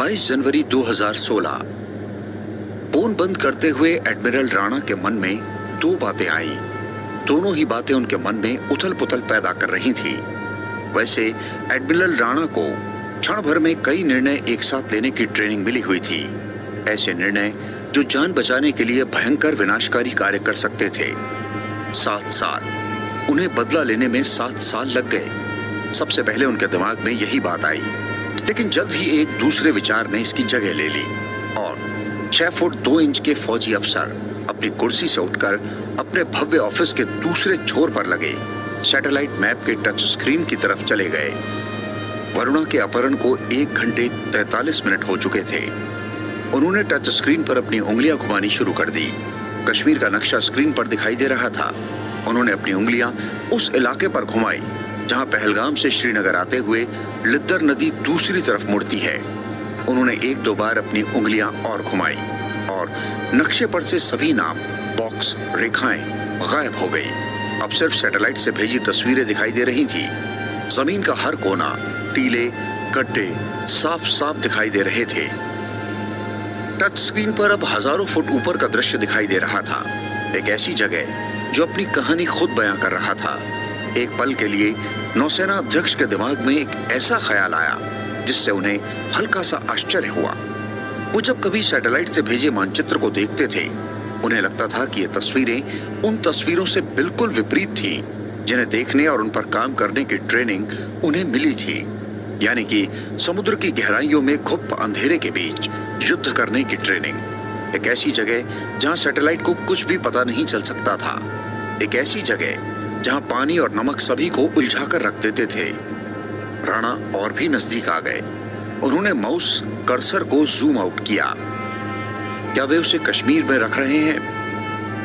22 जनवरी 2016। Phone बंद करते हुए एडमिरल राणा के मन में दो बातें आई। दोनों ही बातें उनके मन में उथल पुथल पैदा कर रही थी। वैसे एडमिरल राणा को क्षण भर में कई निर्णय एक साथ लेने की ट्रेनिंग मिली हुई थी। ऐसे निर्णय जो जान बचाने के लिए भयंकर विनाशकारी कार्य कर सकते थे। 7 साल, उन्हें बदला लेने में 7 साल लग गए। सबसे पहले उनके दिमाग में यही बात आई, लेकिन जल्द ही एक दूसरे विचार ने इसकी जगह ले ली और 6 फुट 2 इंच के फौजी अफसर अपनी कुर्सी से उठकर अपने भव्य ऑफिस के दूसरे छोर पर लगे सैटेलाइट मैप के टच स्क्रीन की तरफ चले गए। वरुणा के अपहरण को 1 घंटे 43 मिनट हो चुके थे। उन्होंने टच स्क्रीन पर अपनी उंगलियां घुमानी शुरू कर दी। कश्मीर का नक्शा स्क्रीन पर दिखाई दे रहा था। उन्होंने अपनी उंगलियां उस इलाके पर घुमाई जहां पहलगाम से श्रीनगर आते हुए लिद्दर नदी दूसरी तरफ मुड़ती है। उन्होंने 1-2 बार अपनी उंगलियां और घुमाई और नक्शे पर से सभी नाम, बॉक्स, रेखाएं गायब हो गई। अब सिर्फ सैटेलाइट से भेजी तस्वीरें दिखाई दे रही थी। जमीन का हर कोना, टीले, गड्ढे साफ साफ दिखाई दे रहे थे। टच स्क्रीन पर अब हजारों फुट ऊपर का दृश्य दिखाई दे रहा था। एक ऐसी जगह जो अपनी कहानी खुद बयां कर रहा था। एक पल के लिए नौसेना अध्यक्ष के दिमाग में एक ऐसा ख्याल आया जिससे उन्हें हल्का सा आश्चर्य हुआ। वो जब कभी सैटेलाइट से भेजे मानचित्र को देखते थे, उन्हें लगता था कि ये तस्वीरें उन तस्वीरों से बिल्कुल विपरीत थी जिन्हें देखने और उन पर काम करने की ट्रेनिंग उन्हें मिली थी। यानी कि समुद्र की गहराइयों में घुप अंधेरे के बीच युद्ध करने की ट्रेनिंग। एक ऐसी जगह जहां सैटेलाइट को कुछ भी पता नहीं चल सकता था। एक ऐसी जगह जहां पानी और नमक सभी को उलझा कर रख देते थे। राणा और भी नजदीक आ गए। उन्होंने माउस कर्सर को जूम आउट किया। क्या वे उसे कश्मीर में रख रहे हैं?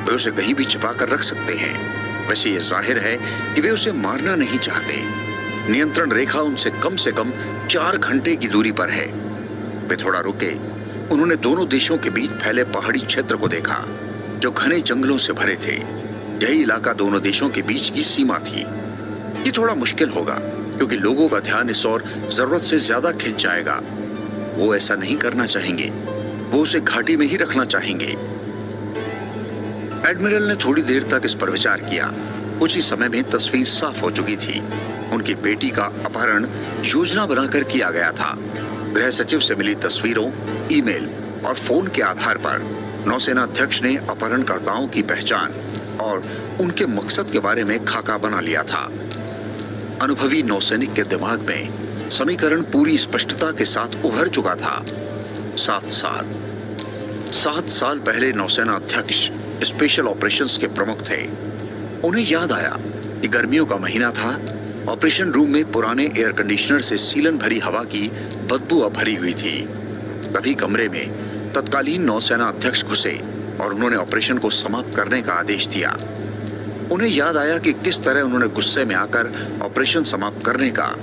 वे उसे कहीं भी छिपा कर रख सकते हैं। वैसे ये जाहिर है कि वे उसे मारना नहीं चाहते। नियंत्रण रेखा उनसे कम 4 घंटे की दूरी पर है। वे थोड़ा रुके। उन्होंने दोनों देशों के बीच फैले पहाड़ी क्षेत्र को देखा जो घने जंगलों से भरे थे। यही इलाका दोनों देशों के बीच की सीमा थी। ये थोड़ा मुश्किल होगा क्योंकि लोगों का ध्यान इस ओर जरूरत से ज्यादा खिंच जाएगा। वो ऐसा नहीं करना चाहेंगे। वो उसे घाटी में ही रखना चाहेंगे। एडमिरल ने थोड़ी देर तक इस पर विचार किया। कुछ ही समय में तस्वीर साफ हो चुकी थी। उनकी बेटी का अपहरण योजना बनाकर किया गया था। गृह सचिव से मिली तस्वीरों, ईमेल और फोन के आधार पर नौसेना अध्यक्ष ने अपहरणकर्ताओं की पहचान और उनके मकसद के बारे में खाका बना लिया था। अनुभवी नौसैनिक के दिमाग में समीकरण पूरी स्पष्टता के साथ उभर चुका था। 7 साल पहले नौसेना अध्यक्ष स्पेशल ऑपरेशंस के प्रमुख थे। उन्हें याद आया कि गर्मियों का महीना था। ऑपरेशन रूम में पुराने एयर कंडीशनर से सीलन भरी हवा की बदबू अब भरी हुई थी। तभी कमरे में तत्कालीन नौसेना अध्यक्ष घुसे और उन्होंने ऑपरेशन को समाप्त करने का आदेश दिया। उन्हें याद आया कि किस तरह उन्होंने गुस्से में आकर ऑपरेशन समाप्त करने का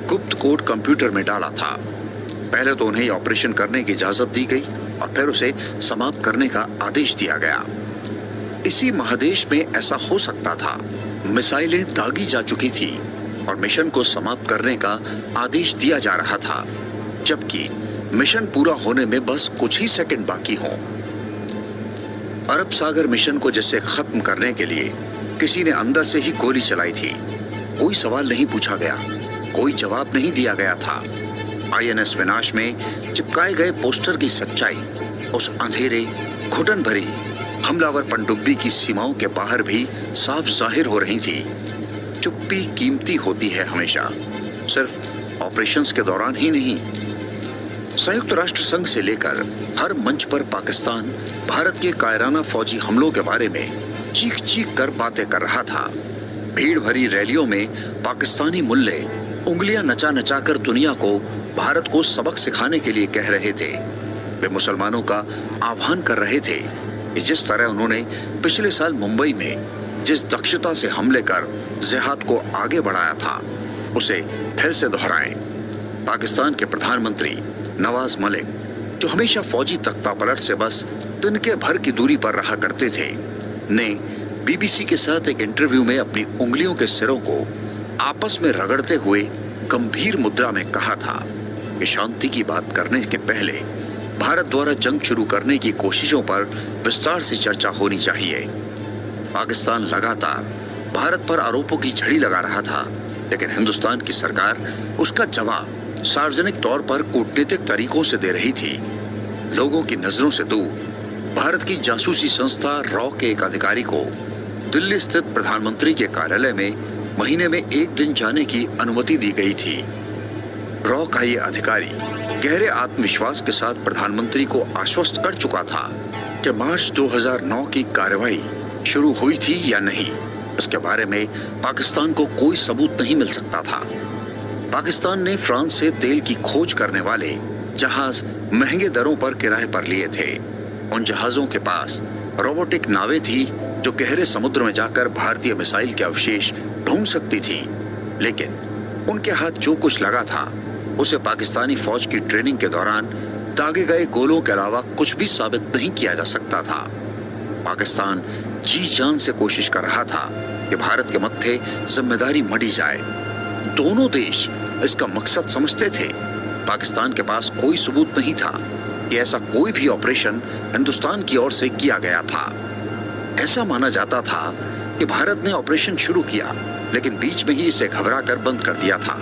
गुप्त कोड कंप्यूटर में डाला था। पहले तो उन्हें ऑपरेशन करने की इजाजत दी गई और फिर उसे समाप्त करने का आदेश दिया गया। इसी महादेश में ऐसा हो सकता था। मिसाइलें दागी जा चुकी थी और मिशन को समाप्त करने का आदेश दिया जा रहा था, जबकि मिशन पूरा होने में बस कुछ ही सेकंड बाकी हों। अरब सागर मिशन को जैसे खत्म करने के लिए किसी ने अंदर से ही गोली चलाई थी। कोई सवाल नहीं पूछा गया, कोई जवाब नहीं दिया गया था। आईएनएस विनाश में चिपकाए गए पोस्टर की सच्चाई उस अंधेरे, घुटन भरी हमलावर पनडुब्बी की सीमाओं के बाहर भी साफ जाहिर हो रही थी। चुप्पी कीमती होती है हमेशा, सिर्फ ऑपरेशंस के दौरान ही नहीं। संयुक्त राष्ट्र संघ से लेकर हर मंच पर पाकिस्तान भारत के कायराना फौजी हमलों के बारे में चीख चीख कर बातें कर रहा था। भीड़ भरी रैलियों में पाकिस्तानी मुल्ले उंगलियां नचा नचा कर दुनिया को भारत को सबक सिखाने के लिए कह रहे थे। वे मुसलमानों का आह्वान कर रहे थे कि जिस तरह उन्होंने पिछले साल मुंबई में जिस दक्षता से हमले कर जिहाद को आगे बढ़ाया था, उसे फिर से दोहराएं। पाकिस्तान के प्रधानमंत्री नवाज मलिक, जो हमेशा फौजी तख्तापलट से बस तिनके भर की दूरी पर रहा करते थे, ने बीबीसी के साथ एक इंटरव्यू में अपनी उंगलियों के सिरों को आपस में रगड़ते हुए गंभीर मुद्रा में कहा था, कि शांति की बात करने के पहले भारत द्वारा जंग शुरू करने की कोशिशों पर विस्तार से चर्चा होनी चाहिए। पाकिस्तान लगातार भारत पर आरोपों की झड़ी लगा रहा था, लेकिन हिंदुस्तान की सरकार उसका जवाब सार्वजनिक तौर पर कूटनीतिक तरीकों से दे रही थी। लोगों की नजरों से दूर भारत की जासूसी संस्था रॉ के एक अधिकारी को दिल्ली स्थित प्रधानमंत्री के कार्यालय में महीने में एक दिन जाने की अनुमति दी गई थी। रॉ का ये अधिकारी गहरे आत्मविश्वास के साथ प्रधानमंत्री को आश्वस्त कर चुका था कि मार्च 2009 की कार्रवाई शुरू हुई थी या नहीं, इसके बारे में पाकिस्तान को कोई सबूत नहीं मिल सकता था। पाकिस्तान ने फ्रांस से तेल की खोज करने वाले जहाज महंगे दरों पर किराए पर लिए थे। उन जहाजों के पास रोबोटिक नावें थी जो गहरे समुद्र में जाकर भारतीय मिसाइल के अवशेष ढूंढ सकती थी, लेकिन उनके हाथ जो कुछ लगा था उसे पाकिस्तानी फौज की ट्रेनिंग के दौरान दागे गए गोलों के अलावा कुछ भी साबित नहीं किया जा सकता था। पाकिस्तान जी जान से कोशिश कर रहा था कि भारत के मत्थे जिम्मेदारी मढ़ी जाए। दोनों देश इसका मकसद समझते थे। पाकिस्तान के पास कोई सबूत नहीं था कि ऐसा कोई भी ऑपरेशन हिंदुस्तान की ओर से किया गया था। ऐसा माना जाता था कि भारत ने ऑपरेशन शुरू किया, लेकिन बीच में ही इसे घबराकर बंद कर दिया था।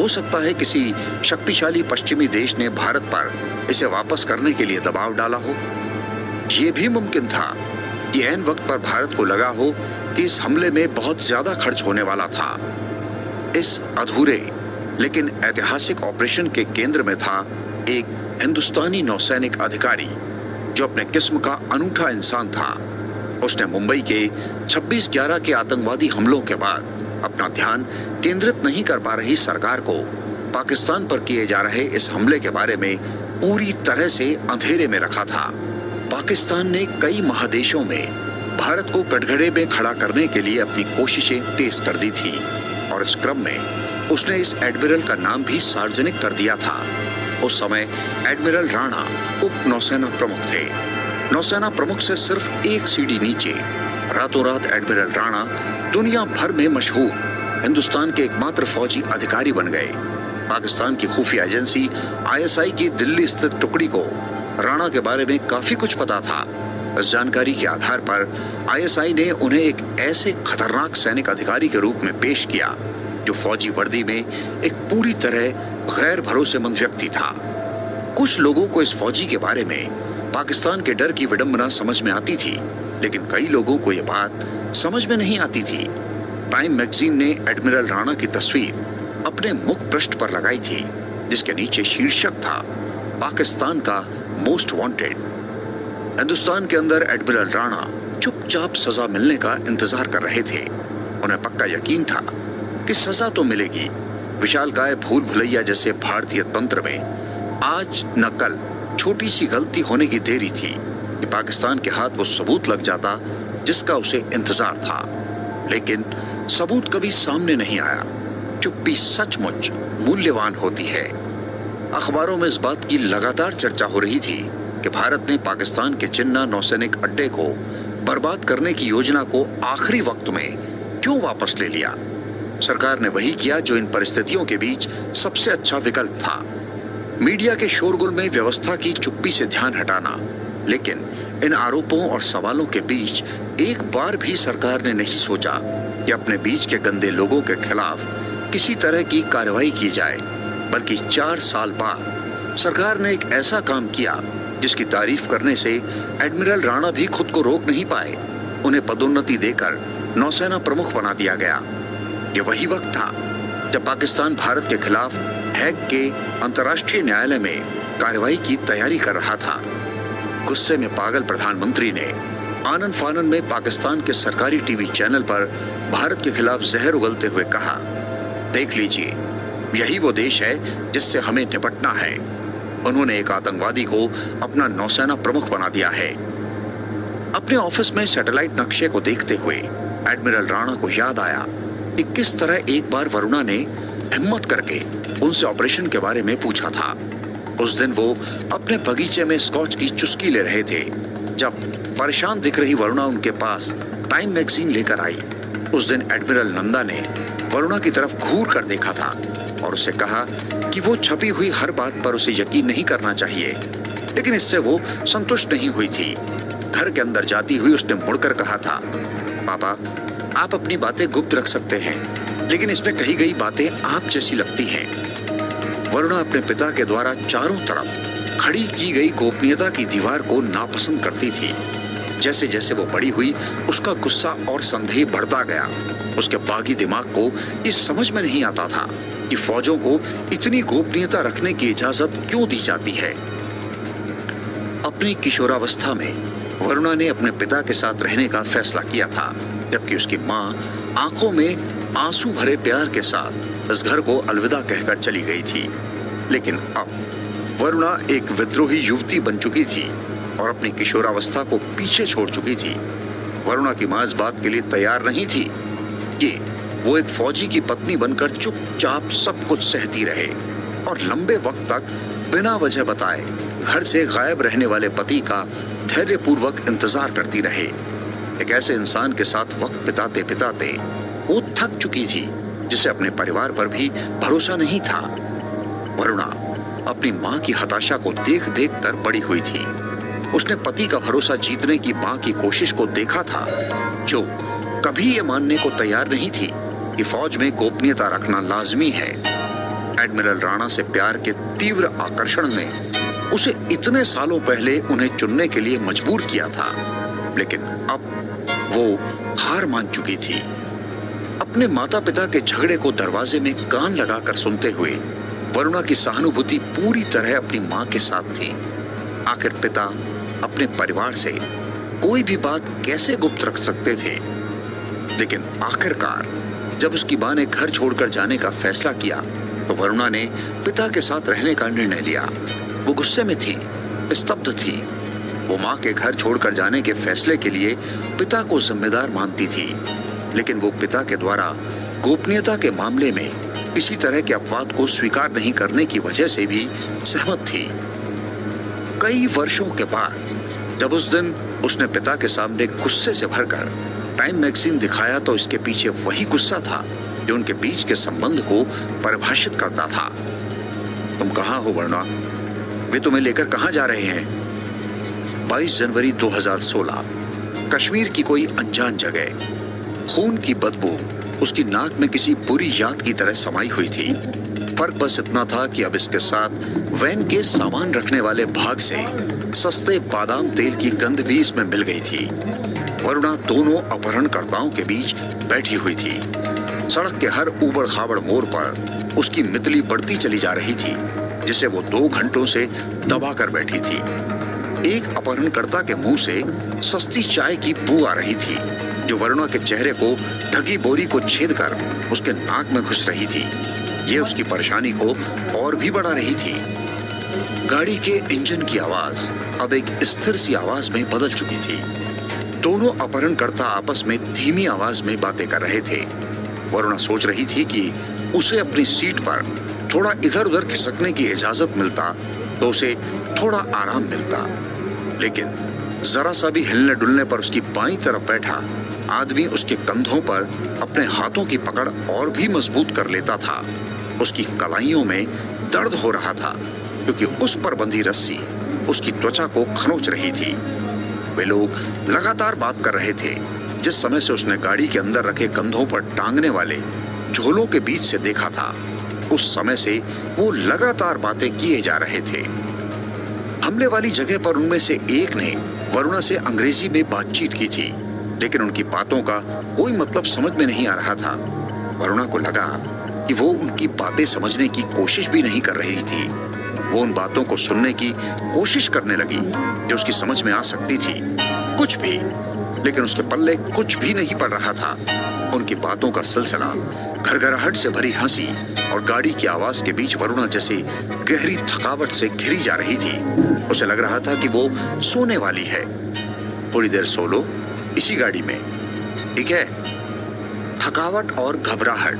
हो सकता है किसी शक्तिशाली पश्चिमी देश ने भारत पर इसे वापस करने के लिए दबाव डाला हो। यह भी मुमकिन था कि ऐन वक्त पर भारत को लगा हो कि इस हमले में बहुत ज्यादा खर्च होने वाला था। इस अधूरे लेकिन ऐतिहासिक ऑपरेशन के केंद्र में था एक हिंदुस्तानी नौसैनिक अधिकारी जो अपने किस्म का अनूठा इंसान था। उसने मुंबई के 26/11 के आतंकवादी हमलों के बाद अपना ध्यान केंद्रित नहीं कर पा रही सरकार को पाकिस्तान पर किए जा रहे इस हमले के बारे में पूरी तरह से अंधेरे में रखा था। पाकिस्तान ने कई महादेशों में भारत को कटघरे में खड़ा करने के लिए अपनी कोशिशें तेज कर दी थी और इस क्रम में उसने इस एडमिरल का नाम भी सार्वजनिक कर दिया था। उस समय एडमिरल राणा उप नौसेना प्रमुख थे। नौसेना प्रमुख से सिर्फ एक सीढ़ी नीचे रातों रात एडमिरल राणा दुनिया भर में मशहूर हिंदुस्तान के एकमात्र फौजी अधिकारी बन गए। पाकिस्तान की खुफिया एजेंसी ISI की दिल्ली स्थित टुकड़ी को राणा के बारे में काफी कुछ पता था। इस जानकारी के आधार पर ISI ने उन्हें एक ऐसे खतरनाक सैनिक अधिकारी के रूप में पेश किया जो फौजी वर्दी में एक पूरी तरह गैर भरोसेमंद व्यक्ति था। कुछ लोगों को इस फौजी के बारे में पाकिस्तान के डर की विडंबना समझ में आती थी, लेकिन कई लोगों को यह बात समझ में नहीं आती थी। टाइम मैगजीन ने एडमिरल राणा की तस्वीर अपने मुख पृष्ठ पर लगाई थी, जिसके नीचे शीर्षक था पाकिस्तान का मोस्ट वांटेड। हिंदुस्तान के अंदर एडमिरल राणा चुपचाप सजा मिलने का इंतजार कर रहे थे। उन्हें पक्का यकीन था कि सजा तो मिलेगी। विशालकाय भूल भुलैया जैसे भारतीय तंत्र में आज न कल छोटी सी गलती होने की देरी थी कि पाकिस्तान के हाथ वो सबूत लग जाता जिसका उसे इंतजार था, लेकिन सबूत कभी सामने नहीं आया। चुप्पी सचमुच मूल्यवान होती है। अखबारों में इस बात की लगातार चर्चा हो रही थी कि भारत ने पाकिस्तान के जिन्ना नौसैनिक अड्डे को बर्बाद करने की योजना को आखिरी वक्त में क्यों वापस ले लिया। सरकार ने वही किया जो इन परिस्थितियों के बीच सबसे अच्छा विकल्प था। मीडिया के शोरगुल में व्यवस्था की चुप्पी से ध्यान हटाना, लेकिन इन आरोपों और सवालों के बीच एक बार भी सरकार ने नहीं सोचा कि अपने बीच के गंदे लोगों के खिलाफ किसी तरह की कार्रवाई की जाए, बल्कि 4 साल बाद सरकार ने एक ऐसा काम किया जिसकी तारीफ करने से एडमिरल राणा भी खुद को रोक नहीं पाए। उन्हें पदोन्नति देकर नौसेना प्रमुख बना दिया गया। ये वही वक्त था जब पाकिस्तान भारत के खिलाफ हैग के अंतर्राष्ट्रीय न्यायालय में कार्रवाई की तैयारी कर रहा था। गुस्से में पागल प्रधानमंत्री ने आनन फानन में पाकिस्तान के सरकारी टीवी चैनल पर भारत के खिलाफ जहर उगलते हुए कहा, देख लीजिए, यही वो देश है जिससे हमें निपटना है। उन्होंने एक आतंकवादी को अपना नौसेना प्रमुख बना दिया है। अपने ऑफिस में सैटेलाइट नक्शे को देखते हुए एडमिरल राणा को याद आया कि किस तरह एक बार वरुणा ने हिम्मत करके उनसे ऑपरेशन के बारे में पूछा था। उस दिन वो अपने बगीचे में स्कॉच की चुस्की ले रहे थे जब परेशान दिख रही वरुणा उनके पास टाइम मैगजीन लेकर आई। उस दिन एडमिरल नंदा ने वरुणा की तरफ घूर कर देखा था और उससे कहा कि वो छपी हुई हर बात पर उसे यकीन नहीं करना चाहिए, लेकिन इससे वो संतुष्ट नहीं हुई थी। घर के अंदर जाती हुई उसने मुड़कर कहा था, पापा, आप अपनी बातें गुप्त रख सकते हैं, लेकिन इसमें कही गई बातें आप जैसी लगती हैं। वरुणा अपने पिता के द्वारा चारों तरफ खड़ी की गई गोपनीयता की दीवार को नापसंद करती थी। जैसे जैसे वो बड़ी हुई, उसका गुस्सा और संदेह बढ़ता गया। उसके बागी दिमाग को ये समझ में नहीं आता था कि फौजों को इतनी गोपनीयता रखने की इजाजत क्यों दी जाती है। अपनी किशोरावस्था में वरुणा ने अपने पिता के साथ रहने का फैसला किया था, जबकि उसकी माँ आंखों में आंसू भरे प्यार के साथ इस घर को अलविदा कहकर चली गई थी। लेकिन अब वरुणा एक विद्रोही युवती बन चुकी थी और अपनी किशोरावस्था को पीछे छोड़ चुकी थी। वरुणा की मां इस बात के लिए तैयार नहीं थी कि वो एक फौजी की पत्नी बनकर चुपचाप सब कुछ सहती रहे और लंबे वक्त तक बिना वजह बताए घर से गायब रहने वाले पति का धैर्यपूर्वक इंतजार करती रहे। एक ऐसे इंसान के साथ वक्त बिताते बिताते वो थक चुकी थी जिसे अपने परिवार पर भी भरोसा नहीं था। वरुणा अपनी मां की हताशा को देख देख कर बड़ी हुई थी। उसने पति का भरोसा जीतने की मां की कोशिश को देखा था, जो कभी ये मानने को तैयार नहीं थी कि फौज में गोपनीयता रखना लाजमी है। एडमिरल राणा से प्यार के तीव्र आकर्षण ने उसे इतने सालों पहले उन्हें चुनने के लिए मजबूर किया था, लेकिन अब वो हार मान चुकी थी। अपने माता पिता के झगड़े को दरवाजे में कान लगाकर सुनते हुए वरुणा की सहानुभूति पूरी तरह अपनी मां के साथ थी। आखिर पिता अपने परिवार से कोई भी बात कैसे गुप्त रख सकते थे। लेकिन आखिरकार जब उसकी मां ने घर छोड़कर जाने का फैसला किया तो वरुणा ने पिता के साथ रहने का निर्णय लिया। वो गुस्से में थी, स्तब्ध थी। वो मां के घर छोड़कर जाने के फैसले के लिए पिता को जिम्मेदार मानती थी, लेकिन वो पिता के द्वारा गोपनीयता के मामले में किसी तरह के अपवाद को स्वीकार नहीं करने की वजह से भी सहमत थी। कई वर्षों के बाद जब उस दिन उसने पिता के सामने गुस्से से भरकर टाइम मैगजीन दिखाया तो इसके पीछे वही गुस्सा था जो उनके बीच के संबंध को परिभाषित करता था। तुम कहाँ हो वरुणा? वे तुम्हें लेकर कहाँ जा रहे हैं? 22 जनवरी 2016, कश्मीर की कोई अनजान जगह। खून की बदबू उसकी नाक में किसी बुरी याद की तरह समाई हुई थी। फर्क बस इतना था कि अब इसके साथ वैन के सामान रखने वाले भाग से सस्ते बादाम तेल की गंध भी इसमें मिल गई थी। वरुणा दोनों अपहरणकर्ताओं के बीच बैठी हुई थी। सड़क के हर ऊबड़ खाबड़ मोड़ पर उसकी मितली बढ़ती चली जा रही थी, जिसे वो 2 घंटों से दबा कर बैठी थी। एक अपहरणकर्ता के मुंह से सस्ती चाय की बू आ रही थी, जो वरुणा के चेहरे को ढकी बोरी को छेद कर उसके नाक में घुस रही थी। ये उसकी परेशानी को और भी बढ़ा रही थी। गाड़ी के इंजन की आवाज अब एक स्थिर सी आवाज में बदल चुकी थी। दोनों अपहरणकर्ता आपस में धीमी आवाज में बातें कर रहे थे। वरुणा सोच रही थी कि उसे अपनी सीट पर थोड़ा इधर उधर खिसकने की इजाजत मिलता तो उसे थोड़ा आराम मिलता, लेकिन जरा सा भी हिलने डुलने पर उसकी बाईं तरफ बैठा आदमी उसके कंधों पर अपने हाथों की पकड़ और भी मजबूत कर लेता था। उसकी कलाइयों में दर्द हो रहा था क्योंकि उस पर बंधी रस्सी उसकी त्वचा को खरोंच रही थी। वे लोग लगातार बात कर रहे थे। जिस समय से उसने गाड़ी के अंदर रखे कंधों पर टांगने वाले झोलों के बीच से देखा था, उस समय से वो लगातार बातें किए जा रहे थे। हमले वाली जगह पर उनमें से एक ने वरुणा से अंग्रेजी में बातचीत की थी, लेकिन उनकी बातों का कोई मतलब समझ में नहीं आ रहा था। वरुणा को लगा कि वो उनकी बातें समझने की कोशिश भी नहीं कर रही थी। वो उन बातों को सुनने की कोशिश करने लगी जो उसकी समझ में आ सकती थी, कुछ भी, लेकिन उसके पल्ले कुछ भी नहीं पड़ रहा था। उनकी बातों का सिलसिला घरघराहट से भरी हंसी और गाड़ी की आवाज के बीच वरुणा जैसे गहरी थकावट से घिरी जा रही थी। उसे लग रहा था कि वो सोने वाली है। थोड़ी देर सो लो इसी गाड़ी में, ठीक है? थकावट और घबराहट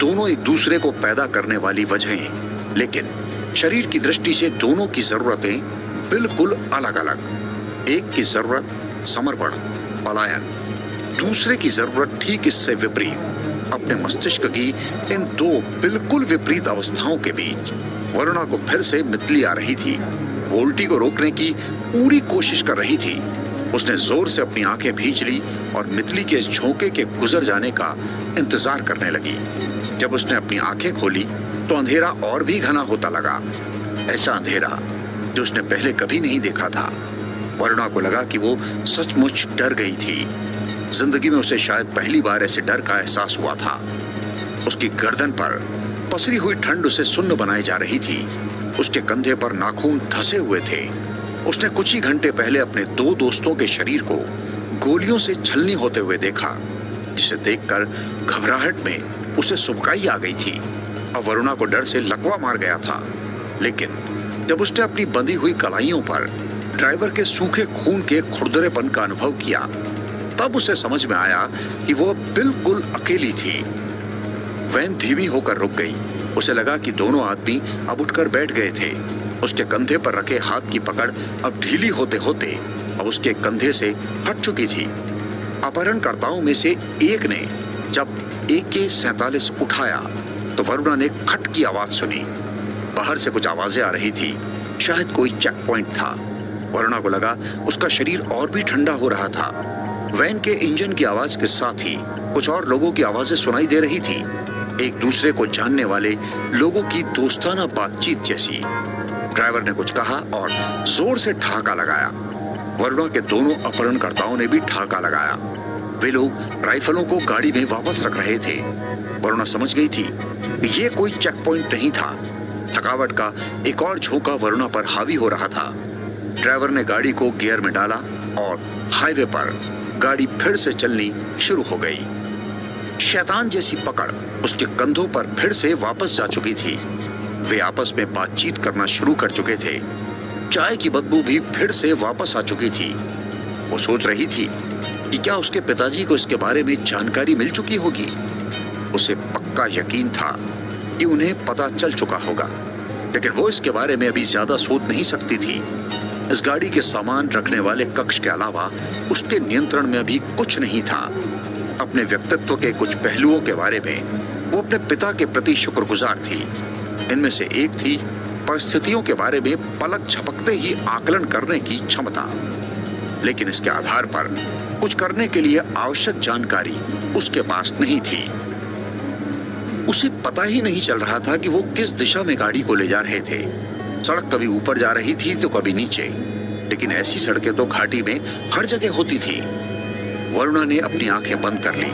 दोनों एक दूसरे को पैदा करने वाली वजहें, लेकिन शरीर की दृष्टि से दोनों की जरूरतें बिल्कुल अलग अलग। एक की जरूरत समर्पण, पलायन, दूसरे की जरूरत ठीक इससे विपरीत अपने मस्तिष्क की इन दो बिल्कुल विपरीत अवस्थाओं के बीच वरुणा को फिर से मितली आ रही थी। वो उल्टी को रोकने की पूरी कोशिश कर रही थी। उसने जोर से अपनी आंखें भींच ली और मितली के इस झोंके के गुजर जाने का इंतजार करने लगी। जब उसने अपनी आंखें खोली तो अंधेरा और भी घना होता लगा, ऐसा अंधेरा जो उसने पहले कभी नहीं देखा था। वरुणा को लगा कि वो सचमुच डर गई थी। जिंदगी में उसे शायद पहली बार ऐसे डर का एहसास हुआ था। उसकी गर्दन पर पसरी हुई ठंड उसे सुन्न बनाई जा रही थी। उसके कंधे पर नाखून धंसे हुए थे। उसने कुछ ही घंटे पहले अपने दो दोस्तों के शरीर को गोलियों से छलनी होते हुए देखा, जिसे देखकर घबराहट में उसे सुबकाई आ गई थी। अब वरुणा को डर से लकवा मार गया था। लेकिन जब उसने अपनी बंधी हुई कलाइयों पर ड्राइवर के सूखे खून के खुरदरेपन का अनुभव किया, तब उसे समझ में आया कि वो बिल्कुल अकेली थी। वैन धीमी होकर रुक गई। उसे लगा कि दोनों आदमी अब उठकर बैठ गए थे। उसके कंधे पर रखे हाथ की पकड़ अब ढीली होते होते अब उसके कंधे से हट चुकी थी। अपहरणकर्ताओं में से एक ने जब AK-47 उठाया तो वरुणा ने खट की आवाज सुनी। बाहर से कुछ आवाजें आ रही थी, शायद कोई चेक पॉइंट था। वरुणा को लगा उसका शरीर और भी ठंडा हो रहा था। वैन के इंजन की आवाज के साथ ही कुछ और लोगों की आवाजें सुनाई दे रही थी, एक दूसरे को जानने वाले लोगों की दोस्ताना बातचीत जैसी। ड्राइवर ने कुछ कहा और जोर से ठहाका लगाया। वरुणा के दोनों अपहरणकर्ताओं ने भी ठहाका लगाया। वे लोग राइफलों को गाड़ी में वापस रख रहे थे। वरुणा समझ गई थी कि ये कोई चेक पॉइंट नहीं था। थकावट का एक और झोंका वरुणा पर हावी हो रहा था। ड्राइवर ने गाड़ी को गियर में डाला और हाईवे पर गाड़ी फिर से चलनी शुरू हो गई। शैतान जैसी पकड़ उसके कंधों पर फिर से वापस जा चुकी थी। वे आपस में बातचीत करना शुरू कर चुके थे। चाय की बदबू भी फिर से वापस आ चुकी थी। वो सोच रही थी कि क्या उसके पिताजी को इसके बारे में जानकारी मिल चुकी होगी। उसे पक्का यकीन था कि उन्हें पता चल चुका होगा, लेकिन वो इसके बारे में अभी ज्यादा सोच नहीं सकती थी। इस गाड़ी के सामान रखने वाले कक्ष के अलावा उसके नियंत्रण में अभी कुछ नहीं था। अपने व्यक्तित्व के कुछ पहलुओं के बारे में वो अपने पिता के प्रति शुक्रगुजार थी। इनमें से एक थी परिस्थितियों के बारे में पलक झपकते ही आकलन करने की क्षमता। लेकिन इसके आधार पर कुछ करने के लिए आवश्यक जानकारी उसके पास नहीं थी। उसे पता ही नहीं चल रहा था कि वो किस दिशा में गाड़ी को ले जा रहे थे। सड़क कभी ऊपर जा रही थी तो कभी नीचे, लेकिन ऐसी सड़कें तो घाटी में हर जगह होती थी। वरुणा ने अपनी आंखें बंद कर ली।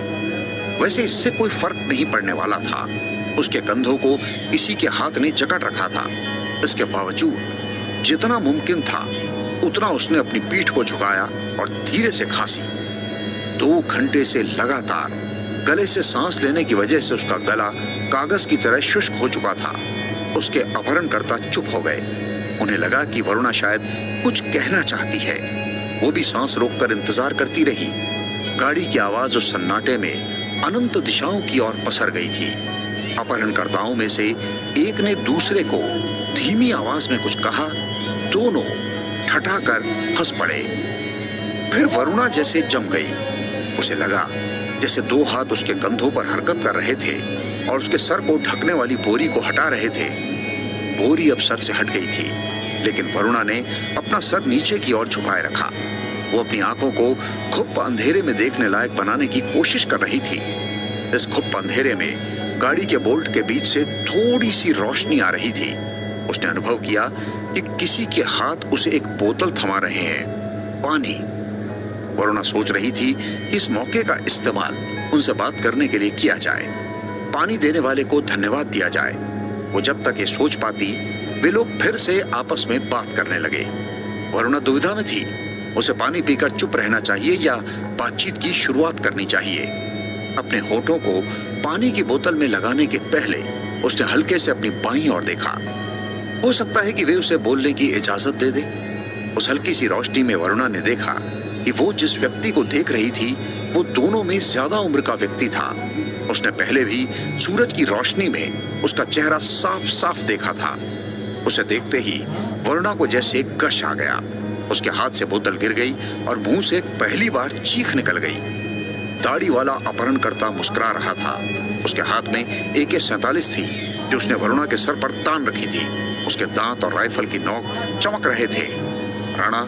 वैसे इससे कोई फर्क नहीं पड़ने वाला था। उसके कंधों को किसी के हाथ ने जकड़ रखा था। इसके बावजूद जितना मुमकिन था उतना उसने अपनी पीठ को झुकाया और धीरे से खांसी। 2 घंटे से लगातार गले से सांस लेने की वजह से उसका गला कागज की तरह शुष्क हो चुका था। उसके अपहरणकर्ता चुप हो गए। उन्हें लगा कि वरुणा शायद कुछ कहना चाहती है। वो भी सांस रोककर इंतजार करती रही। गाड़ी की आवाज उस सन्नाटे में अनंत दिशाओं की ओर पसर गई थी। अपहरणकर्ताओं में से एक ने दूसरे को धीमी आवाज में कुछ कहा। दोनों ठठाकर हंस पड़े। फिर वरुणा जैसे जम गई। उसे लगा जैसे 2 हाथ उसके कंधों पर हरकत कर रहे थे और उसके सर को ढकने वाली बोरी को हटा रहे थे। बोरी अब सर से हट गई थी, लेकिन वरुणा ने अपना सर नीचे की ओर झुकाए रखा। वो अपनी आंखों को खुप अंधेरे में देखने लायक बनाने की कोशिश कर रही थी। इस खुप अंधेरे में गाड़ी के बोल्ट के बीच से थोड़ी सी रोशनी आ रही थी। उसने अनुभव किया कि किसी के हाथ उसे एक बोतल थमा रहे हैं, पानी। वरुणा सोच रही थी कि इस मौके का इस्तेमाल उनसे बात करने के लिए किया जाए, पानी देने वाले को धन्यवाद दिया जाए। वो जब तक ये सोच पाती, वे लोग फिर से आपस में बात करने लगे। वरुणा दुविधा में थी। उसे पानी पीकर चुप रहना चाहिए या बातचीत की शुरुआत करनी चाहिए। अपने होठों को पानी की बोतल में लगाने के पहले उसने हल्के से अपनी बाईं ओर देखा। हो सकता है कि वे उसे बोलने की इजाजत दे दे। उस हल्की सी रोशनी में वरुणा ने देखा कि वो जिस व्यक्ति को देख रही थी वो दोनों में ज्यादा उम्र का व्यक्ति था। उसने पहले भी सूरज की रोशनी में उसका चेहरा साफ साफ देखा था। उसे देखते ही वरुणा को जैसे गश आ गया। उसके हाथ से बोतल गिर गई और मुंह से पहली बार चीख निकल गई। दाढ़ी वाला अपहरणकर्ता मुस्कुरा रहा था। उसके हाथ में AK-47 थी जो उसने वरुणा के सर पर तान रखी थी। उसके दांत और राइफल की नोक चमक रहे थे। राणा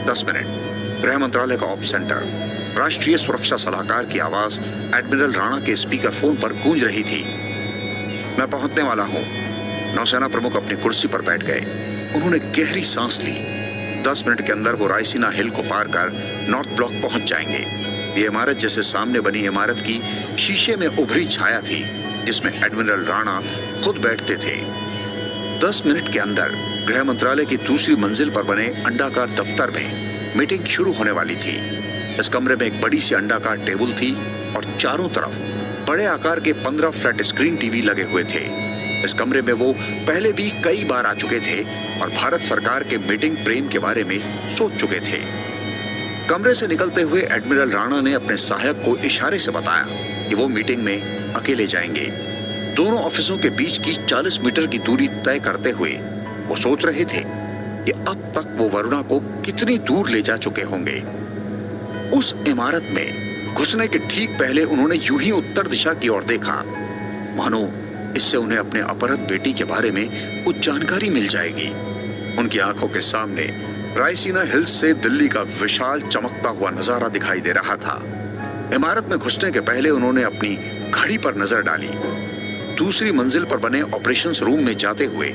10 मिनट। गृह मंत्रालय का ऑप सेंटर। राष्ट्रीय सुरक्षा सलाहकार की आवाज एडमिरल राणा के स्पीकर फोन पर गूंज रही थी। मैं पहुंचने वाला हूं। नौसेना प्रमुख अपनी कुर्सी पर बैठ गए। उन्होंने गहरी सांस ली। 10 मिनट के अंदर वो रायसीना हिल को पार कर नॉर्थ ब्लॉक पहुंच जाएंगे। ये इमारत जैसे सामने बनी इमारत की शीशे में उभरी छाया थी जिसमें एडमिरल राणा खुद बैठते थे। 10 मिनट के अंदर गृह मंत्रालय की दूसरी मंजिल पर बने अंडाकार दफ्तर में मीटिंग शुरू होने वाली थी। इस कमरे में एक बड़ी सी अंडाकार टेबल थी और चारों तरफ बड़े आकार के 15 फ्लैट स्क्रीन टीवी लगे हुए थे। इस कमरे में वो पहले भी कई बार आ चुके थे और भारत सरकार के मीटिंग प्रेम के बारे में सोच चुके थे। कमरे से निकलते हुए एडमिरल राणा ने अपने सहायक को इशारे से बताया कि वो मीटिंग में अकेले जाएंगे। दोनों ऑफिसों के बीच की 40 मीटर की दूरी तय करते हुए वो सोच रहे थे कि अब तक वो वरुणा को कितनी दूर ले जा चुके होंगे। उस इमारत में घुसने के ठीक पहले उन्होंने यूं ही उत्तर दिशा की ओर देखा, मानो इससे उन्हें अपने अपहृत बेटी के बारे में कुछ जानकारी मिल जाएगी। उनकी आंखों के सामने रायसीना हिल्स से दिल्ली का विशाल चमकता हुआ नजारा दिखाई दे रहा था। इमारत में घुसने के पहले उन्होंने अपनी घड़ी पर नजर डाली। दूसरी मंजिल पर बने ऑपरेशंस रूम में जाते हुए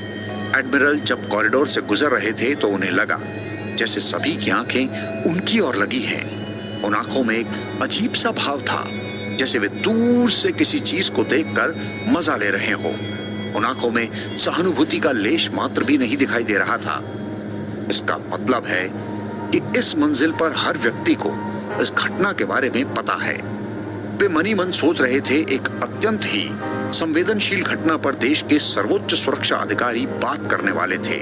एडमिरल जब कॉरिडोर से गुजर रहे थे तो उन्हें लगा जैसे सभी की आंखें उनकी ओर लगी हैं। उन आंखों में एक अजीब सा भाव था, जैसे वे दूर से किसी चीज को देखकर मजा ले रहे हो। उन आंखों में सहानुभूति का लेश मात्र भी नहीं दिखाई दे रहा था। इसका मतलब है कि इस मंजिल पर हर व्यक्ति को इस घटना के बारे में पता है। वे मनी मन सोच रहे थे एक अत्यंत ही संवेदनशील घटना पर देश के सर्वोच्च सुरक्षा अधिकारी बात करने वाले थे,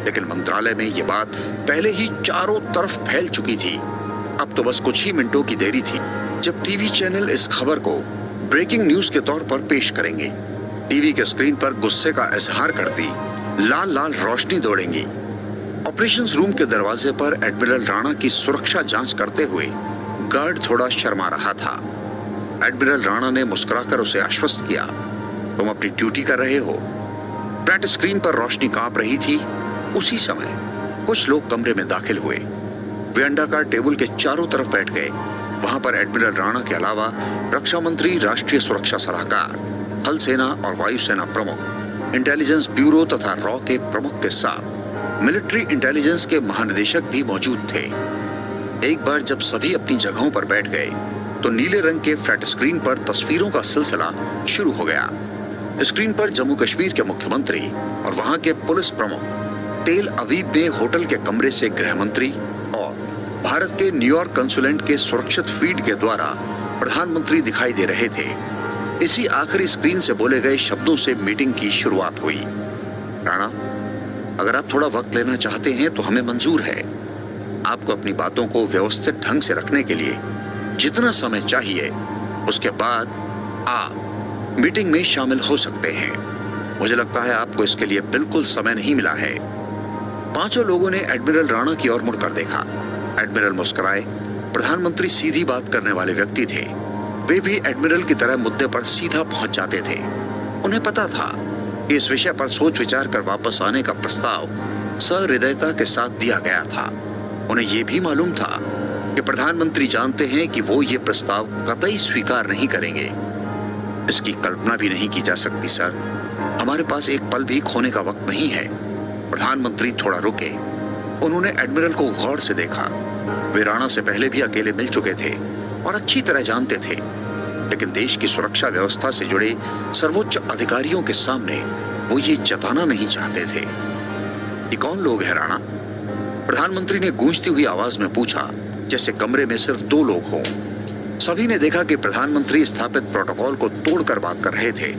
लेकिन मंत्रालय में यह बात पहले ही चारों तरफ फैल चुकी थी। अब तो बस कुछ ही मिनटों की देरी थी जब टीवी चैनल इस खबर को ब्रेकिंग न्यूज के तौर पर पेश करेंगे। टीवी के स्क्रीन पर गुस्से का इजहार करती लाल लाल रोशनी दौड़ेंगी। ऑपरेशंस रूम के दरवाजे पर एडमिरल राणा की सुरक्षा जांच करते हुए गार्ड थोड़ा शर्मा रहा था। एडमिरल राणा ने मुस्कुराकर उसे आश्वस्त किया, तुम अपनी ड्यूटी कर रहे हो। फ्लैट स्क्रीन पर रोशनी कांप रही थी। उसी समय कुछ लोग कमरे में दाखिल हुए। वे अंडाकार टेबल के चारों तरफ बैठ गए। वहां पर एडमिरल राणा के अलावा रक्षा मंत्री, राष्ट्रीय सुरक्षा सलाहकार, थल सेना और वायुसेना प्रमुख, इंटेलिजेंस ब्यूरो तथा रॉ के प्रमुख के साथ मिलिट्री इंटेलिजेंस के महानिदेशक भी मौजूद थे। एक बार जब सभी अपनी जगहों पर बैठ गए तो नीले रंग के फ्लैट स्क्रीन पर तस्वीरों का सिलसिला शुरू हो गया। स्क्रीन पर जम्मू कश्मीर के मुख्यमंत्री और वहां के पुलिस प्रमुख टेल अवीव में होटल के कमरे से गृह मंत्री और भारत के न्यूयॉर्क कंसुलेट के सुरक्षित फीड के द्वारा प्रधानमंत्री दिखाई दे रहे थे। इसी आखिरी स्क्रीन से बोले गए शब्दों से मीटिंग की शुरुआत हुई। राणा, अगर आप थोड़ा वक्त लेना चाहते हैं तो हमें मंजूर है। आपको अपनी बातों को व्यवस्थित ढंग से रखने के लिए जितना समय चाहिए, उसके बाद आप मीटिंग में शामिल हो सकते हैं। मुझे लगता है आपको इसके लिए बिल्कुल समय नहीं मिला है। पांचों लोगों ने एडमिरल राणा की ओर मुड़कर देखा। एडमिरल मुस्कुराए। प्रधानमंत्री सीधी बात करने वाले व्यक्ति थे। वे भी एडमिरल की तरह मुद्दे पर सीधा पहुंच जाते थे। उन्हें पता था कि इस विषय पर सोच विचार कर वापस आने का प्रस्ताव सहृदयता के साथ दिया गया था। उन्हें यह भी मालूम था कि प्रधानमंत्री जानते हैं कि वो ये प्रस्ताव कतई स्वीकार नहीं करेंगे। इसकी कल्पना भी नहीं की जा सकती सर। हमारे पास एक पल भी खोने का वक्त नहीं है। प्रधानमंत्री थोड़ा रुके। उन्होंने एडमिरल को गौर से देखा। वे राणा से पहले भी अकेले मिल चुके थे और अच्छी तरह जानते थे, लेकिन देश की सुरक्षा व्यवस्था से जुड़े सर्वोच्च अधिकारियों के सामने वो ये जताना नहीं चाहते थे। ये कौन लोग हैं राणा? प्रधानमंत्री ने गूंजती हुई आवाज में पूछा, जैसे कमरे में सिर्फ दो लोग हों। सभी ने देखा कि प्रधानमंत्री स्थापित प्रोटोकॉल को तोड़कर बात कर रहे थे।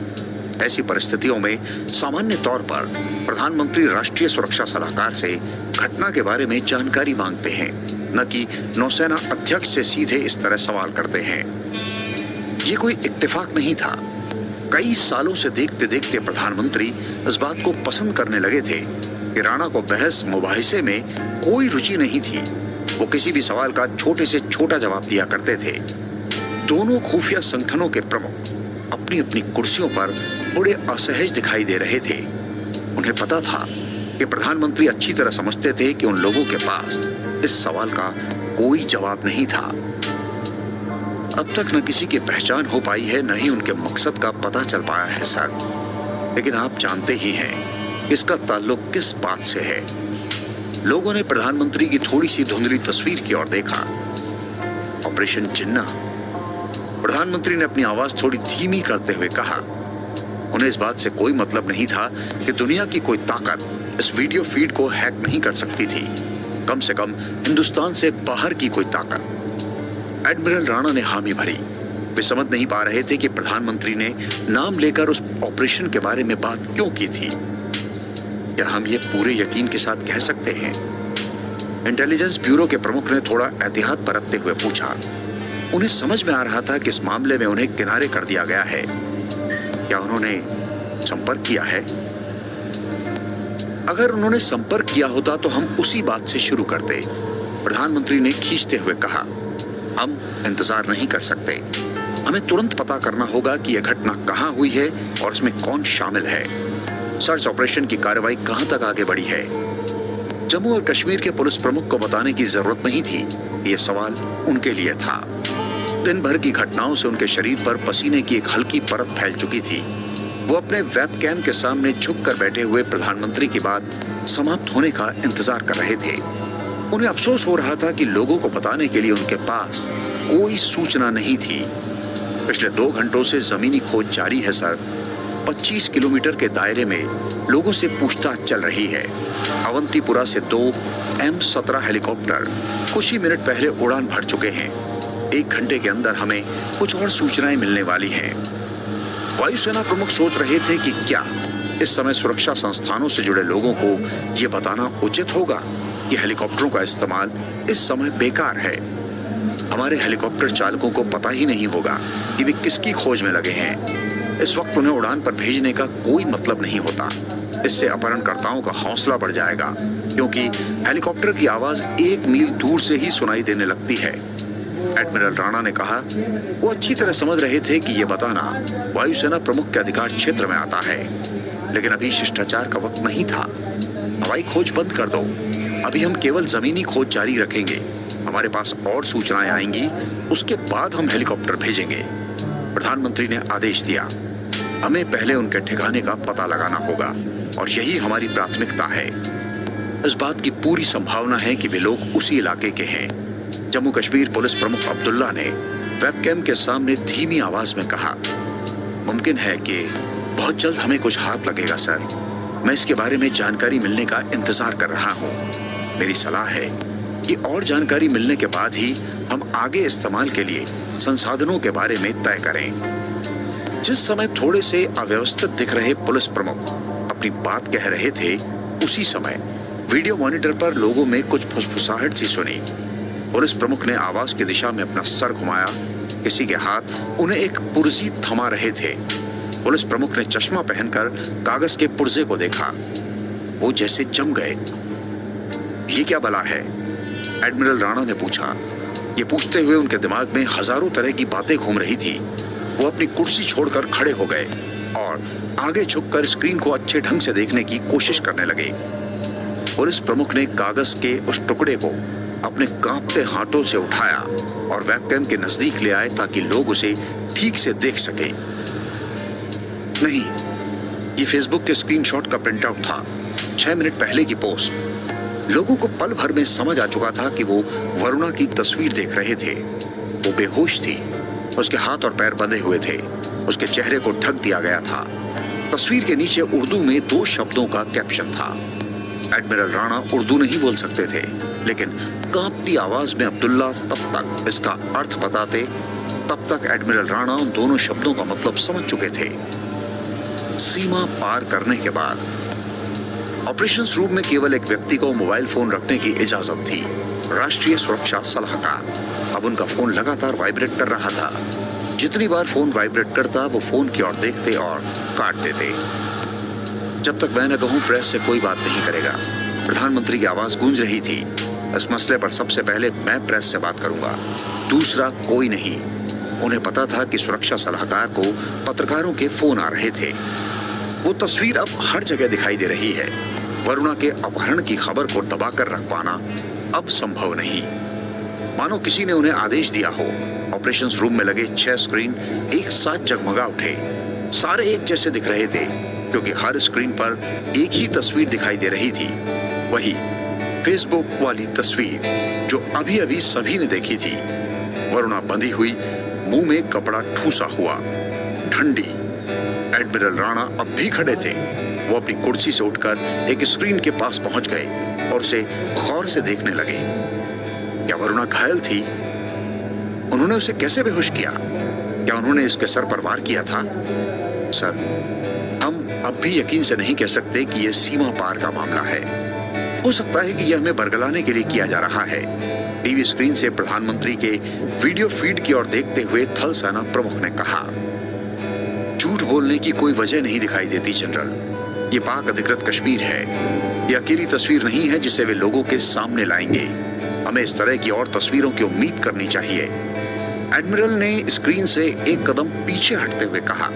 ऐसी परिस्थितियों में सामान्य तौर पर प्रधानमंत्री राष्ट्रीय सुरक्षा सलाहकार से घटना के बारे में जानकारी मांगते हैं, न कि नौसेना अध्यक्ष से सीधे इस तरह सवाल करते हैं। ये कोई इत्तेफाक नहीं था। कई सालों से देखते देखते प्रधानमंत्री इस बात को पसंद करने लगे थे कि राणा को बहस मुबाहिसे में कोई रुचि नहीं थी। वो किसी भी सवाल का छोटे से छोटा जवाब दिया करते थे। दोनों खुफिया संगठनों के प्रमुख अपनी अपनी कुर्सियों पर बड़े असहज दिखाई दे रहे थे। उन्हें पता था कि प्रधानमंत्री अच्छी तरह समझते थे कि उन लोगों के पास इस सवाल का कोई जवाब नहीं था। अब तक न किसी की पहचान हो पाई है, न ही उनके मकसद का पता चल पाया है सर। लेकिन आप जानते ही हैं इसका ताल्लुक किस बात से है। लोगों ने प्रधानमंत्री की थोड़ी सी धुंधली तस्वीर की ओर देखा। ऑपरेशन जिन्ना। प्रधानमंत्री ने अपनी आवाज थोड़ी धीमी करते हुए कहा। उन्हें इस बात से कोई मतलब नहीं था कि दुनिया की कोई ताकत इस वीडियो फीड को हैक नहीं कर सकती थी, कम से कम हिंदुस्तान से बाहर की कोई ताकत। एडमिरल राणा ने हामी भरी। वे समझ नहीं पा रहे थे कि प्रधानमंत्री ने नाम लेकर उस ऑपरेशन के बारे में बात क्यों की थी। क्या हम ये पूरे यकीन के साथ कह सकते हैं? इंटेलिजेंस ब्यूरो के प्रमुख ने थोड़ा एहतियात बरतते हुए पूछा। उन्हें समझ में आ रहा था कि इस मामले में उन्हें किनारे कर दिया गया है। क्या उन्होंने संपर्क किया है? अगर उन्होंने संपर्क किया होता तो हम उसी बात से शुरू करते, प्रधानमंत्री ने खींचते हुए कहा। हम इंतजार नहीं कर सकते। हमें तुरंत पता करना होगा कि यह घटना कहां हुई है और इसमें कौन शामिल है। सर्च ऑपरेशन की कार्रवाई कहां तक आगे बढ़ी है? जम्मू और कश्मीर के पुलिस प्रमुख को बताने की जरूरत नहीं थी। यह सवाल उनके लिए था। दिन भर की घटनाओं से उनके शरीर पर पसीने की एक हल्की परत फैल चुकी थी। वो अपने वेबकैम के सामने झुककर बैठे हुए प्रधानमंत्री की बात समाप्त होने का इंतजार कर रहे थे। उन्हें अफसोस हो रहा था कि लोगों को बताने के लिए उनके पास कोई सूचना नहीं थी। पिछले 2 घंटों से जमीनी खोज जारी है सर। 25 किलोमीटर के दायरे में लोगों से पूछताछ चल रही है। अवंतीपुरा से 2 M-17 हेलीकॉप्टर कुछ ही मिनट पहले उड़ान भर चुके हैं। 1 घंटे के अंदर हमें कुछ और सूचनाएं मिलने वाली हैं। वायुसेना प्रमुख सोच रहे थे कि क्या इस समय सुरक्षा संस्थानों से जुड़े लोगों को यह बताना उचित होगा कि हेलीकॉप्टरों का इस्तेमाल इस समय बेकार है। हमारे हेलीकॉप्टर चालकों को पता ही नहीं होगा कि वे किसकी खोज में लगे हैं। इस वक्त उन्हें उड़ान पर भेजने का कोई मतलब नहीं होता। इससे अपहरणकर्ताओं का हौसला बढ़ जाएगा, क्योंकि हेलीकॉप्टर की आवाज 1 मील दूर से ही सुनाई देने लगती है। एडमिरल राणा ने कहा। वो अच्छी तरह समझ रहे थे कि यह बताना वायुसेना प्रमुख के अधिकार क्षेत्र में आता है, लेकिन अभी शिष्टाचार का वक्त नहीं था। हवाई खोज बंद कर दो। अभी हम केवल जमीनी खोज जारी रखेंगे। हमारे पास और सूचनाएं आएंगी, उसके बाद हम हेलीकॉप्टर भेजेंगे। प्रधानमंत्री ने आदेश दिया। हमें पहले उनके ठिकाने का पता लगाना होगा और यही हमारी प्राथमिकता है। इस बात की पूरी संभावना है कि वे लोग उसी इलाके के हैं। जम्मू कश्मीर पुलिस प्रमुख अब्दुल्ला ने वेबकैम के सामने धीमी आवाज में कहा। मुमकिन है कि बहुत जल्द हमें कुछ हाथ लगेगा सर। मैं इसके बारे में जानकारी मिलने का इंतजार कर रहा हूँ। मेरी सलाह है कि और जानकारी मिलने के बाद ही हम आगे इस्तेमाल के लिए संसाधनों के बारे में तय करें। जिस समय थोड़े से अव्यवस्थित दिख रहे पुलिस प्रमुख अपनी बात कह रहे थे, उसी समय वीडियो मॉनिटर पर लोगों में कुछ फुसफुसाहट सी सुनी। पुलिस प्रमुख ने आवाज की दिशा में अपना सर घुमाया। किसी के हाथ उन्हें एक पुर्जी थमा रहे थे। पुलिस प्रमुख ने चश्मा पहनकर कागज के पुर्जे को देखा। वो जैसे जम गए। ये क्या बला है? एडमिरल राणा ने पूछा। ये पूछते हुए उनके दिमाग में हजारों तरह की बातें घूम रही थी। वो अपनी कुर्सी छोड़कर खड़े हो गए और आगे झुककर स्क्रीन को अच्छे ढंग से देखने की कोशिश करने लगे। पुलिस प्रमुख ने कागज के उस टुकड़े को अपने कांपते हाथों से उठाया और वेबकैम के नजदीक ले आए ताकि लोग उसे ठीक से देख सकें। नहीं, ये फेसबुक के स्क्रीनशॉट का प्रिंटआउट था। 6 मिनट पहले की पोस्ट। लोगों को पल भर में समझ आ चुका था कि वो वरुणा की तस्वीर देख रहे थे। वो बेहोश थी। उसके हाथ और पैर बंधे हुए थे। उसके चेहरे को ढक दिया गया था। तस्वीर के नीचे उर्दू में 2 शब्दों का कैप्शन था। एडमिरल राणा उर्दू नहीं बोल सकते थे, लेकिन कांपती आवाज में अब्दुल्ला तब तक इसका अर्थ बताते, तब तक एडमिरल राणा उन दोनों शब्दों का मतलब समझ चुके थे। सीमा पार करने के बाद ऑपरेशंस रूम में केवल एक व्यक्ति को मोबाइल फोन रखने की इजाजत थी, राष्ट्रीय सुरक्षा सलाहकार। अब उनका फोन लगातार वाइब्रेट कर रहा था। जितनी बार फोन वाइब्रेट करता, वो फोन की ओर देखते और काट देते। जब तक मैं न कहूं प्रेस से कोई बात नहीं करेगा। प्रधानमंत्री की आवाज गूंज रही थी। इस मसले पर सबसे पहले मैं प्रेस से बात करूंगा, दूसरा कोई नहीं। उन्हें पता था कि सुरक्षा सलाहकार को पत्रकारों के फोन आ रहे थे। वो तस्वीर अब हर जगह दिखाई दे रही है। वरुणा के अपहरण की खबर को दबाकर रख पाना अब संभव नहीं, मानो किसी ने उन्हें आदेश दिया हो। ऑपरेशंस रूम में लगे 6 स्क्रीन एक साथ जगमगा उठे। सारे एक जैसे दिख रहे थे, क्योंकि हर स्क्रीन पर एक ही तस्वीर दिखाई दे रही थी, वही फेसबुक वाली तस्वीर जो अभी अभी सभी ने देखी थी। वरुणा बंधी हुई, मुंह में कपड़ा ठूसा हुआ, ठंडी। एडमिरल राणा अब भी खड़े थे। वो अपनी कुर्सी से उठकर एक स्क्रीन के पास पहुंच गए और उसे गौर से देखने लगे। क्या वरुणा घायल थी? उन्होंने उसे कैसे बेहोश किया? क्या उन्होंने इसके सर पर वार किया था? सर, हम अब भी यकीन से नहीं कह सकते कि यह सीमा पार का मामला है। हो सकता है कि यह हमें बरगलाने के लिए किया जा रहा है। टीवी स्क्रीन से प्रधानमंत्री के वीडियो फीड की ओर देखते हुए थल सेना प्रमुख ने कहा, झूठ बोलने की कोई वजह नहीं दिखाई देती जनरल। ये पाक अधिकृत कश्मीर है। ये अकेली तस्वीर नहीं है जिसे वे लोगों के सामने लाएंगे। हमें इस तरह की और तस्वीरों की उम्मीद करनी चाहिए। एडमिरल ने स्क्रीन से एक कदम पीछे हटते हुए कहा।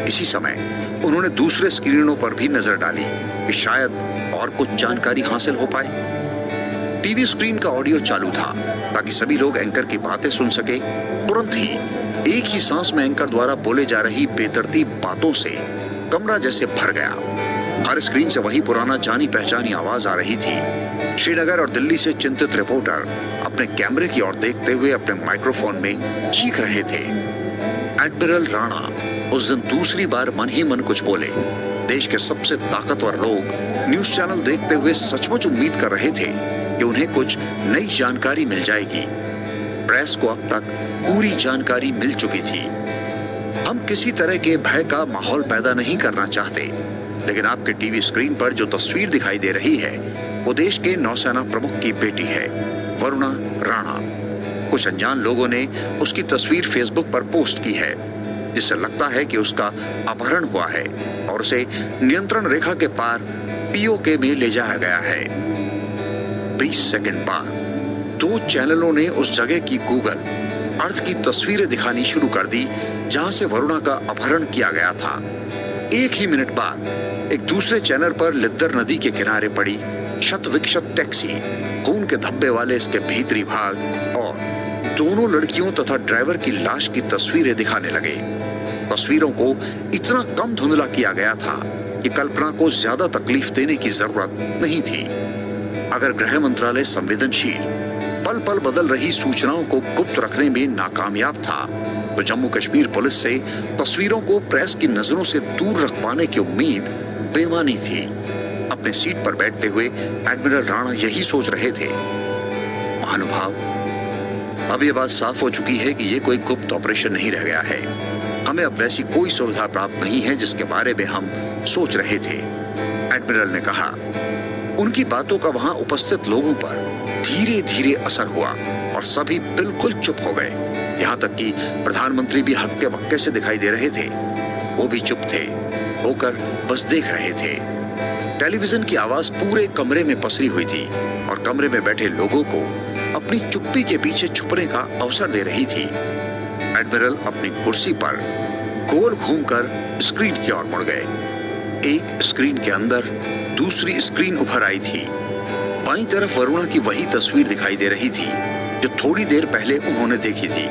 इसी समय उन्होंने दूसरे स्क्रीनों पर भी नजर डाली कि शायद और कुछ जानकारी हासिल हो पाए। टीवी स्क्रीन का ऑडियो चालू था ताकि सभी लोग एंकर की बातें सुन सके। तुरंत ही एक ही सांस में एंकर द्वारा बोले जा रही बेतरतीब बातों से कमरा जैसे भर गया। हर स्क्रीन से वही पुराना जानी पहचानी आवाज आ रही थी। श्रीनगर और दिल्ली से चिंतित रिपोर्टर अपने कैमरे की ओर देखते हुए अपने माइक्रोफोन में चीख रहे थे। एडमिरल राणा उस दिन दूसरी बार मन ही मन कुछ बोले। देश के सबसे ताकतवर लोग न्यूज चैनल देखते हुए सचमुच उम्मीद कर रहे थे कि उन्हें कुछ नई जानकारी मिल जाएगी। प्रेस को अब तक पूरी जानकारी मिल चुकी थी। हम किसी तरह के भय का माहौल पैदा नहीं करना चाहते, लेकिन आपके टीवी स्क्रीन पर जो तस्वीर दिखाई दे रही है वो देश के नौसेना प्रमुख की बेटी है, वरुणा राणा। कुछ अनजान लोगों ने उसकी तस्वीर फेसबुक पर पोस्ट की है, जिससे लगता है कि उसका अपहरण हुआ है और उसे नियंत्रण रेखा के पार पीओके में ले जाया गया है। 20 सेकंड बाद 2 चैनलों ने उस जगह की गूगल अर्थ की तस्वीरें दिखानी शुरू कर दी जहां से वरुणा का अपहरण किया गया था। एक ही मिनट बाद एक दूसरे चैनल पर लिद्दर नदी के किनारे पड़ी शत विक्षत टैक्सी, खून के धब्बे वाले इसके भीतरी भाग और दोनों लड़कियों तथा ड्राइवर की लाश की तस्वीरें दिखाने लगे। तस्वीरों को इतना कम धुंधला किया गया था कि कल्पना को ज्यादा तकलीफ देने की जरूरत नहीं थी। अगर गृह मंत्रालय संवेदनशील, पल पल बदल रही सूचनाओं को गुप्त रखने में नाकामयाब था, तो जम्मू कश्मीर पुलिस से तस्वीरों को प्रेस की नजरों से दूर रख पाने की उम्मीद बेमानी थी। अपने सीट पर बैठते हुए एडमिरल राणा यही सोच रहे थे। महानुभाव, अब ये बात साफ हो चुकी है कि ये कोई गुप्त ऑपरेशन नहीं रह गया है। हमें अब वैसी कोई सुविधा प्राप्त नहीं है जिसके बारे में हम सोच रहे थे, एडमिरल ने कहा। उनकी बातों का वहां उपस्थित लोगों पर धीरे धीरे असर हुआ और सभी बिल्कुल चुप हो गए। यहाँ तक कि प्रधानमंत्री भी हक्के बक्के से दिखाई दे रहे थे। वो भी चुप थे, होकर बस देख रहे थे। टेलीविजन की आवाज पूरे कमरे में पसरी हुई थी और कमरे में बैठे लोगों को अपनी चुप्पी के पीछे छुपने का अवसर दे रही थी। एडमिरल अपनी कुर्सी पर गोल घूमकर स्क्रीन की ओर मुड़ गए। एक स्क्रीन के अंदर दूसरी स्क्रीन उभर आई थी। बाईं तरफ वरुणा की वही तस्वीर दिखाई दे रही थी जो थोड़ी देर पहले उन्होंने देखी थी।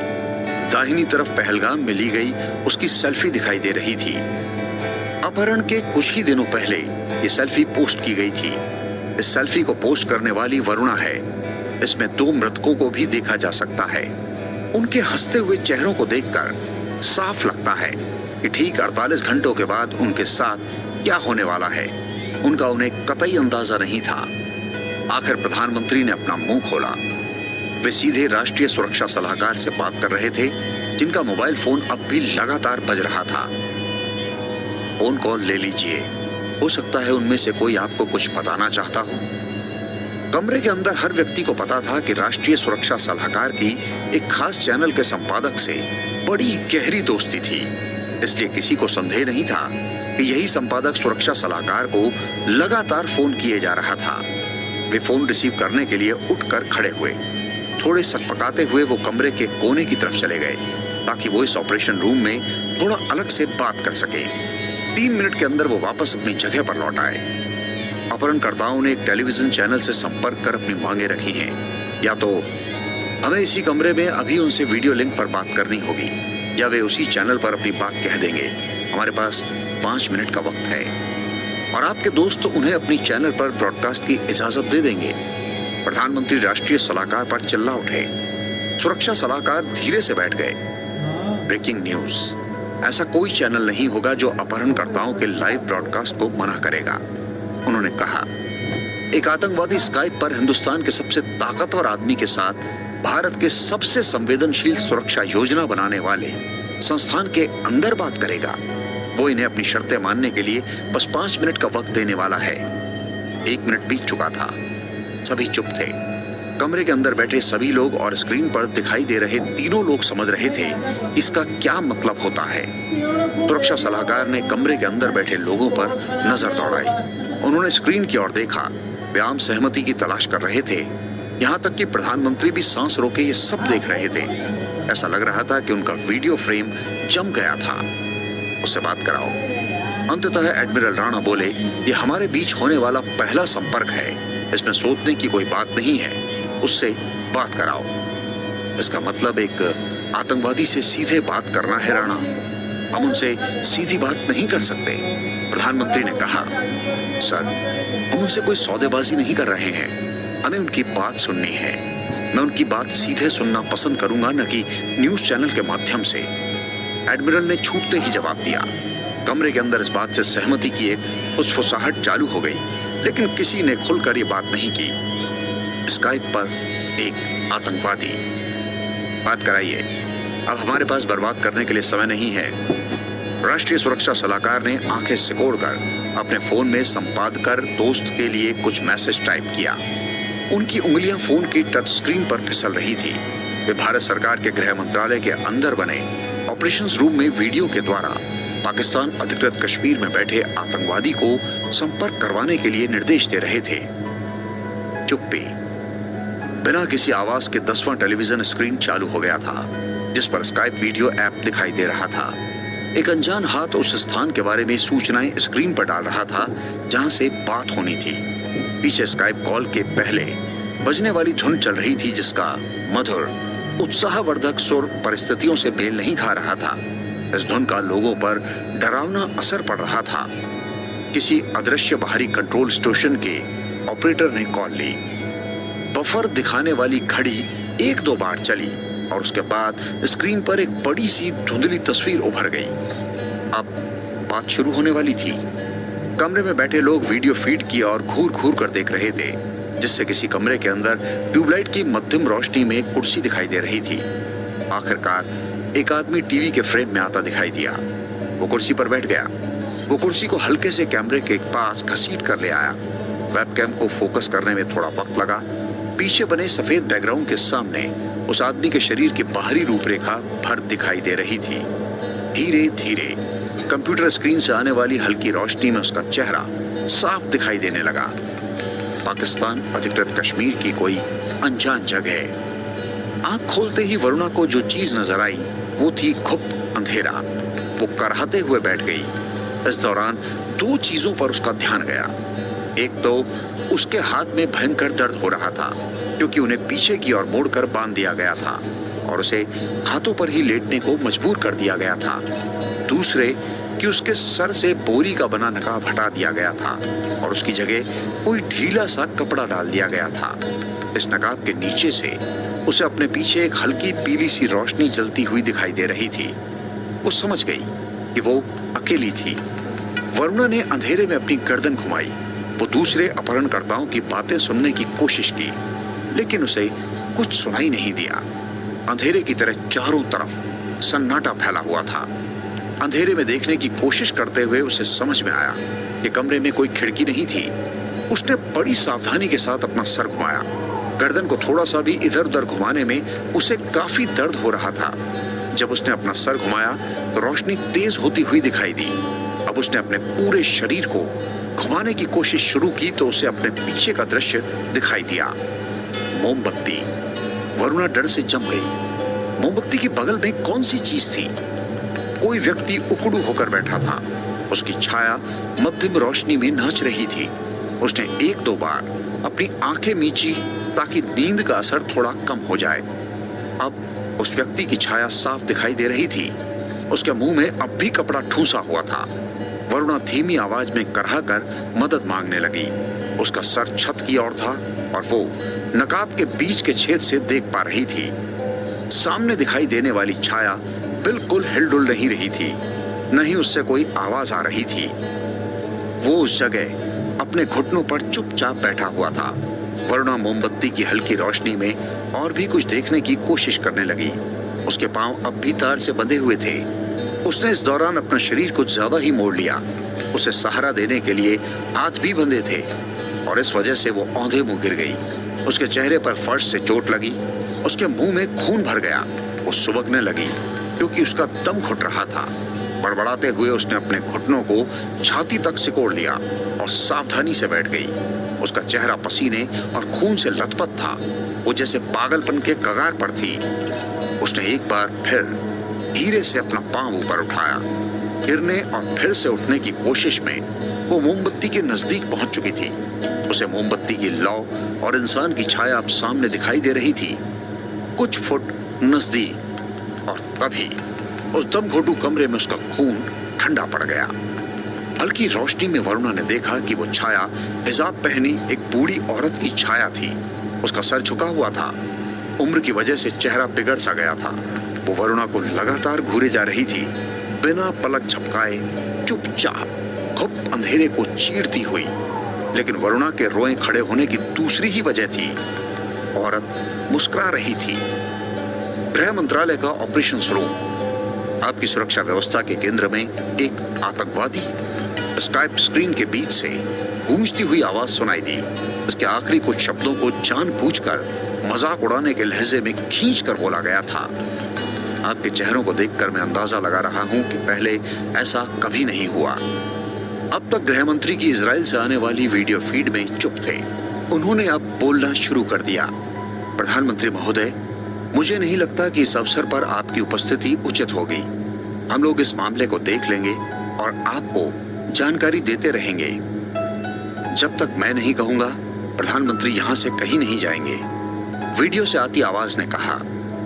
दाहिनी तरफ पहलगाम में ली गई उसकी सेल्फी दिखाई दे रही थी। अपहरण के कुछ ही दिनों पहले ये सेल्फी पोस्ट की गई थी। इस सेल्फी को पोस्ट करने वाली वरुणा है। इसमें 2 मृतकों को भी देखा जा सकता है। उनके हंसते हुए चेहरों को देखकर साफ लगता है कि ठीक 48 घंटों के बाद उनके साथ क्या होने वाला है, उनका उन्हें कतई अंदाजा नहीं था। आखिर प्रधानमंत्री ने अपना मुंह खोला। वे सीधे राष्ट्रीय सुरक्षा सलाहकार से बात कर रहे थे, जिनका मोबाइल फोन अब भी लगातार बज रहा था। फोन कॉल ले लीजिए, हो सकता है उनमें से कोई आपको कुछ बताना चाहता हो। कमरे के अंदर हर व्यक्ति को पता था कि राष्ट्रीय सुरक्षा सलाहकार की एक खास चैनल के संपादक से बड़ी गहरी दोस्ती थी, इसलिए किसी को संदेह नहीं था कि यही संपादक सुरक्षा सलाहकार को लगातार फोन किए जा रहा था। वे फोन रिसीव करने के लिए उठकर खड़े हुए। थोड़े सकपकाते हुए वो कमरे के कोने की तरफ चले गए। ताकि वो इस ऑपरेशन रूम में थोड़ा अलग से बात कर सके। 3 मिनट के अंदर वो वापस अपनी जगह पर लौट आए। अपहरणकर्ताओं ने एक टेलीविजन चैनल से संपर्क कर अपनी मांगे रखी हैं। या तो हमें इसी कमरे में अभी उनसे वीडियो लिंक पर बात करनी होगी, या वे उसी चैनल पर अपनी बात कह देंगे। हमारे पास 5 मिनट का वक्त है और आपके दोस्त उन्हें अपनी चैनल पर ब्रॉडकास्ट की इजाजत दे देंगे। प्रधानमंत्री राष्ट्रीय सलाहकार पर चिल्ला उठे। सुरक्षा सलाहकार धीरे से बैठ गए। ब्रेकिंग न्यूज, ऐसा कोई चैनल नहीं होगा जो अपहरणकर्ताओं के लाइव ब्रॉडकास्ट को मना करेगा। उन्होंने कहा, एक आतंकवादी स्काइप पर हिंदुस्तान के सबसे ताकतवर आदमी के साथ भारत के सबसे संवेदनशील सुरक्षा योजना बनाने वाले संस्थान के अंदर बात करेगा। वो इन्हें अपनी शर्तें मानने के लिए बस 5 मिनट का वक्त देने वाला है। 1 मिनट बीत चुका था। सभी चुप थे। कमरे के अंदर बैठे सभी लोग और स्क्रीन पर दिखाई दे रहे तीनों लोग समझ रहे थे इसका क्या मतलब होता है। सुरक्षा सलाहकार ने कमरे के अंदर बैठे लोगों पर नजर दौड़ाई। उन्होंने स्क्रीन की ओर देखा। वे आम सहमति की तलाश कर रहे थे। यहाँ तक कि प्रधानमंत्री भी सांस रोके ये सब देख रहे थे। ऐसा लग रहा था कि उनका वीडियो फ्रेम जम गया था। उससे बात कराओ। अंततः एडमिरल राणा बोले, ये हमारे बीच होने वाला पहला संपर्क है। इसमें सोचने की कोई बात नहीं है। उससे बात कराओ। इसका मतलब एक आतंकवादी से सीधे बात करना है राणा। हम उनसे सीधी बात नहीं कर सकते। प्रधानमंत्री ने कहा, सर, हम उनसे कोई सौदेबाजी नहीं कर रहे हैं। हमें उनकी बात सुननी है। मैं उनकी बात सीधे सुनना पसंद करूंगा, न कि न्यूज चैनल के माध्यम से। एडमिरल ने छूटते ही जवाब दिया। कमरे के अंदर इस बात से सहमति की एक फुसफुसाहट चालू हो गई, लेकिन किसी ने खुलकर ये बात नहीं की। स्काइप पर एक आतंकवादी। बात कराइए, अब हमारे पास बर्बाद करने के लिए समय नहीं है। राष्ट्रीय सुरक्षा सलाहकार ने आंखें सिकोड़कर अपने फोन में संपादक कर दोस्त के लिए कुछ मैसेज टाइप किया। उनकी उंगलियां फोन की टच स्क्रीन पर फिसल रही थी। वे भारत सरकार के गृह मंत्रालय के अंदर बने ऑपरेशंस रूम में वीडियो के द्वारा पाकिस्तान अधिकृत कश्मीर में बैठे आतंकवादी को संपर्क करवाने के लिए निर्देश दे रहे थे। चुप्पी। बिना किसी आवाज के 10वां टेलीविजन स्क्रीन चालू हो गया था, जिस पर स्काइप वीडियो ऐप दिखाई दे रहा था। एक अनजान हाथ उस स्थान के बारे में सूचनाएं स्क्रीन पर डाल रहा था जहां से बात होनी थी। पीछे स्काइप कॉल के पहले बजने वाली धुन चल रही थी, जिसका मधुर उत्साहवर्धक सुर परिस्थितियों से मेल नहीं खा रहा था। इस धुन का लोगों पर डरावना असर पड़ रहा था। किसी अदृश्य बाहरी कंट्रोल स्टेशन के ऑपरेटर ने कॉल ली। बफर दिखाने वाली घड़ी 1-2 बार चली और उसके बाद स्क्रीन पर एक बड़ी सी धुंधली तस्वीर उभर गई। अब बात शुरू होने वाली थी। कमरे में बैठे लोग वीडियो फीड की और घूर घूर कर देख रहे थे, जिससे किसी कमरे के अंदर ट्यूबलाइट की मध्यम रोशनी में एक कुर्सी दिखाई दे रही थी। आखिरकार एक आदमी टीवी के फ्रेम में आता दिखाई दिया। वो कुर्सी पर बैठ गया। वो कुर्सी को हल्के से कैमरे के पास घसीट कर ले आया। वेबकैम को फोकस करने में थोड़ा वक्त लगा। पीछे बने सफेद बैकग्राउंड के सामने उस आदमी के शरीर की बाहरी रूपरेखा भर दिखाई दे रही थी। धीरे धीरे कंप्यूटर स्क्रीन से आने वाली हल्की रोशनी में उसका चेहरा साफ दिखाई देने लगा। पाकिस्तान अधिकृत कश्मीर की कोई अनजान जगह। आंख खोलते ही वरुणा को जो चीज नजर आई वो थी घुप अंधेरा। वो कराहते हुए बैठ गई। इस दौरान 2 चीजों पर उसका ध्यान गया। एक तो उसके हाथ में भयंकर दर्द हो रहा था, क्योंकि उन्हें पीछे की ओर मोड़कर बांध दिया गया था और उसे हाथों पर ही लेटने को मजबूर कर दिया गया था। दूसरे कि उसके सर से बोरी का बना नकाब हटा दिया गया था और उसकी जगह कोई ढीला सा कपड़ा डाल दिया गया था। इस नकाब के नीचे से उसे अपने पीछे एक हल्की पीली सी रोशनी जलती हुई दिखाई दे रही थी। वो समझ गई कि वो अकेली थी। वरुणा ने अंधेरे में अपनी गर्दन घुमाई। वो दूसरे अपहरणकर्ताओं की बातें सुनने की कोशिश की, लेकिन उसे कुछ सुनाई नहीं दिया। अंधेरे की तरह चारों तरफ सन्नाटा फैला हुआ था। अंधेरे में देखने की कोशिश करते हुए उसे समझ में आया कि कमरे में कोई खिड़की नहीं थी। उसने बड़ी सावधानी के साथ अपना सर घुमाया। गर्दन को थोड़ा सा भी इधर उधर घुमाने में उसे काफी दर्द हो रहा था। जब उसने अपना सर घुमाया तो रोशनी तेज होती हुई दिखाई दी। अब उसने अपने पूरे शरीर को घुमाने की कोशिश शुरू की तो उसे अपने पीछे का दृश्य दिखाई दिया। मोमबत्ती। वरुणा डर से जम गई। मोमबत्ती के बगल में कौन सी चीज थी? कोई व्यक्ति उकड़ू होकर बैठा था। उसकी छाया मध्यम रोशनी में नाच रही थी। उसने एक दो बार अपनी आंखें मींची ताकि नींद का असर थोड़ा कम हो जाए। अब उस व्यक्ति की छाया साफ दिखाई दे रही थी। उसके मुंह में अब भी कपड़ा ठूसा हुआ था। वरुणा धीमी आवाज में करहा कर मदद मांगने लगी। उसका सर छत की ओर था और वो नकाब के बीच के छेद से देख पा रही थी। सामने दिखाई देने वाली छाया बिल्कुल हिलडुल नहीं रही थी, न ही उससे कोई आवाज आ रही थी। वो उस जगह अपने घुटनों पर चुपचाप बैठा हुआ था। वरुणा मोमबत्ती की हल्की रोशनी में और भी कुछ देखने की कोशिश करने लगी। उसके पांव अब भी तार से बंधे हुए थे। उसने इस दौरान अपना शरीर कुछ ज्यादा ही मोड़ लिया। उसे सहारा देने के लिए हाथ भी बंधे थे और इस वजह से वो औंधे मुंह गिर गई। उसके चेहरे पर फर्श से चोट लगी। उसके मुंह में खून भर गया। वो सुबकने लगी क्योंकि उसका दम घुट रहा था। बड़बड़ाते हुए उसने अपने घुटनों को छाती तक सिकोड़ लिया और सावधानी से बैठ गई। उसका चेहरा पसीने और खून से लथपथ था। वो जैसे पागलपन के कगार पर थी। उसने एक बार फिर धीरे से अपना पांव ऊपर उठाया। गिरने और फिर से उठने की कोशिश में वो मोमबत्ती के नजदीक पहुंच चुकी थी। उसे मोमबत्ती की लौ और इंसान की छाया अब सामने दिखाई दे रही थी, कुछ फुट नजदीक। और तभी उस दमघोटू कमरे में उसका खून ठंडा पड़ गया। हल्की रोशनी में वरुणा ने देखा कि वो छाया हिजाब पहनी एक बूढ़ी औरत की छाया थी। उसका सर झुका हुआ था। उम्र की वजह से चेहरा बिगड़ सा गया था। वो वरुणा को लगातार घूरे जा रही थी, बिना पलक झपकाए, चुपचाप घुप अंधेरे को चीरती हुई। लेकिन वरुणा के रोए खड़े होने की दूसरी ही वजह थी। औरत मुस्कुरा रही थी। गृह मंत्रालय का ऑपरेशन रूम, आपकी सुरक्षा व्यवस्था के केंद्र में एक आतंकवादी। स्काइप स्क्रीन के बीच से गूंजती हुई आवाज सुनाई दी। इसके आखिरी कुछ शब्दों को जानबूझकर मजाक उड़ाने के लहजे में खींचकर बोला गया था। आपके चेहरों को देखकर मैं अंदाजा लगा रहा हूं कि पहले ऐसा कभी नहीं हुआ। अब तक गृह मंत्री की इजराइल से आने वाली वीडियो फीड में चुप थे। उन्होंने अब बोलना शुरू कर दिया। प्रधानमंत्री महोदय, मुझे नहीं लगता कि इस अवसर पर आपकी उपस्थिति उचित होगी। हम लोग इस मामले को देख लेंगे और आपको जानकारी देते रहेंगे। जब तक मैं नहीं कहूंगा, प्रधानमंत्री यहां से कहीं नहीं जाएंगे। वीडियो से आती आवाज ने कहा।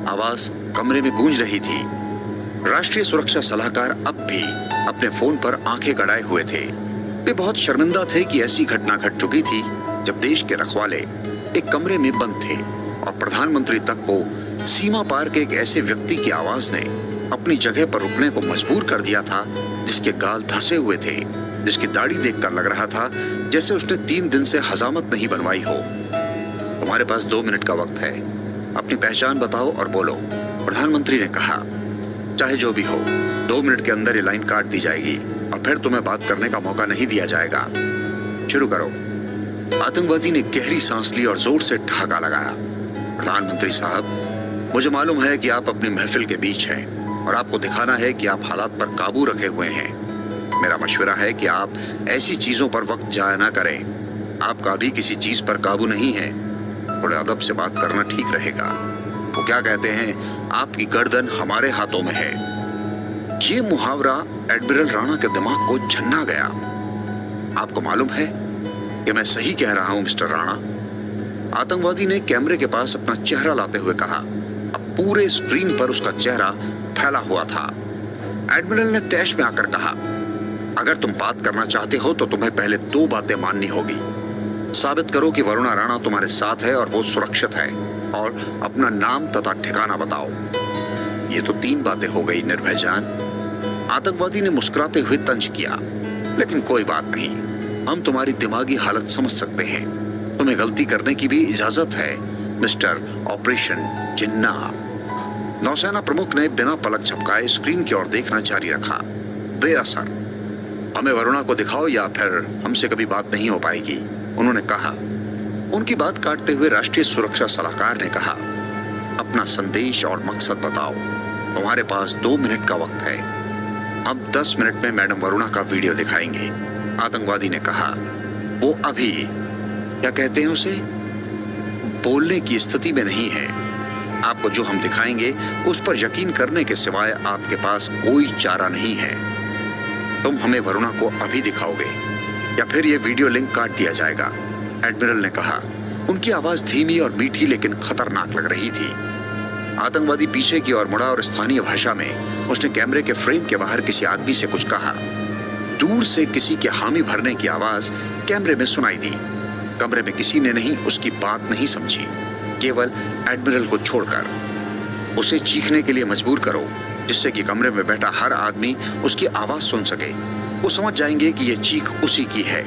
आवाज कमरे में गूंज रही थी। राष्ट्रीय सुरक्षा सलाहकार अब भी अपने फोन पर आंखें गड़ाए हुए थे। वे बहुत शर्मिंदा थे कि ऐसी घटना घट चुकी थी जब देश के रखवाले एक कमरे में बंद थे और प्रधानमंत्री तक को सीमा पार के एक ऐसे व्यक्ति की आवाज ने अपनी जगह पर रुकने को मजबूर कर दिया था जिसके गाल धंसे हुए थे, जिसकी दाढ़ी देखकर लग रहा था जैसे उसने 3 दिन से हजामत नहीं बनवाई हो। तुम्हारे पास 2 मिनट का वक्त है। अपनी पहचान बताओ और बोलो, प्रधानमंत्री ने कहा। चाहे जो भी हो, 2 मिनट के अंदर ये लाइन काट दी जाएगी और फिर तुम्हें बात करने का मौका नहीं दिया जाएगा। शुरू करो। आतंकवादी ने गहरी सांस ली और जोर से ठहाका लगाया। प्रधानमंत्री साहब, मुझे मालूम है कि आप अपनी महफिल के बीच हैं और आपको दिखाना है कि आप हालात पर काबू रखे हुए हैं। मेरा मशवरा है कि आप ऐसी चीजों पर वक्त जाया ना करें। आपका भी किसी चीज पर काबू नहीं है। थोड़े अदब से बात करना ठीक रहेगा। वो क्या कहते हैं, आपकी गर्दन हमारे हाथों में है। ये मुहावरा एडमिरल राणा के दिमाग को झन्ना गया। आपको मालूम है कि मैं सही कह रहा हूं मिस्टर राणा? आतंकवादी ने कैमरे के पास अपना चेहरा लाते हुए कहा। अब पूरे स्क्रीन पर उसका चेहरा फैला हुआ था। एडमिरल ने तैश में आकर कहा, अगर तुम बात करना चाहते हो तो तुम्हें पहले 2 बातें माननी होगी। साबित करो कि वरुणा राणा तुम्हारे साथ है और वो सुरक्षित है, और अपना नाम तथा ठिकाना बताओ। ये तो 3 बातें हो गई निर्भय जान। आतंकवादी ने मुस्कुराते हुए तंज किया। लेकिन कोई बात नहीं, हम तुम्हारी दिमागी हालत समझ सकते हैं। तुम्हें गलती करने की भी इजाजत है मिस्टर ऑपरेशन जिन्ना। नौसेना प्रमुख ने बिना पलक झपकाए स्क्रीन की ओर देखना जारी रखा। बेअसर। हमें वरुणा को दिखाओ या फिर हमसे कभी बात नहीं हो पाएगी, उन्होंने कहा। उनकी बात काटते हुए राष्ट्रीय सुरक्षा सलाहकार ने कहा, अपना संदेश और मकसद बताओ। तुम्हारे पास 2 मिनट का वक्त है। हम 10 मिनट में मैडम वरुणा का वीडियो दिखाएंगे, आतंकवादी ने कहा। वो अभी क्या कहते हैं उसे, बोलने की स्थिति में नहीं है। आपको जो हम दिखाएंगे उस पर यकीन करने के सिवाय आपके पास कोई चारा नहीं है। तुम हमें वरुणा को अभी दिखाओगे या फिर ये वीडियो लिंक काट दिया जाएगा, एडमिरल ने कहा। उनकी आवाज धीमी और मीठी लेकिन खतरनाक लग रही थी। आतंकवादी पीछे की ओर मुड़ा और स्थानीय भाषा में उसने कैमरे के फ्रेम के बाहर किसी आदमी से कुछ कहा। दूर से किसी के हामी भरने की आवाज कैमरे में सुनाई दी। कमरे में किसी ने नहीं उसकी बात नहीं समझी, केवल एडमिरल को छोड़कर। उसे चीखने के लिए मजबूर करो जिससे कि कमरे में बैठा हर आदमी उसकी आवाज सुन सके। वो समझ जाएंगे कि यह चीख उसी की है।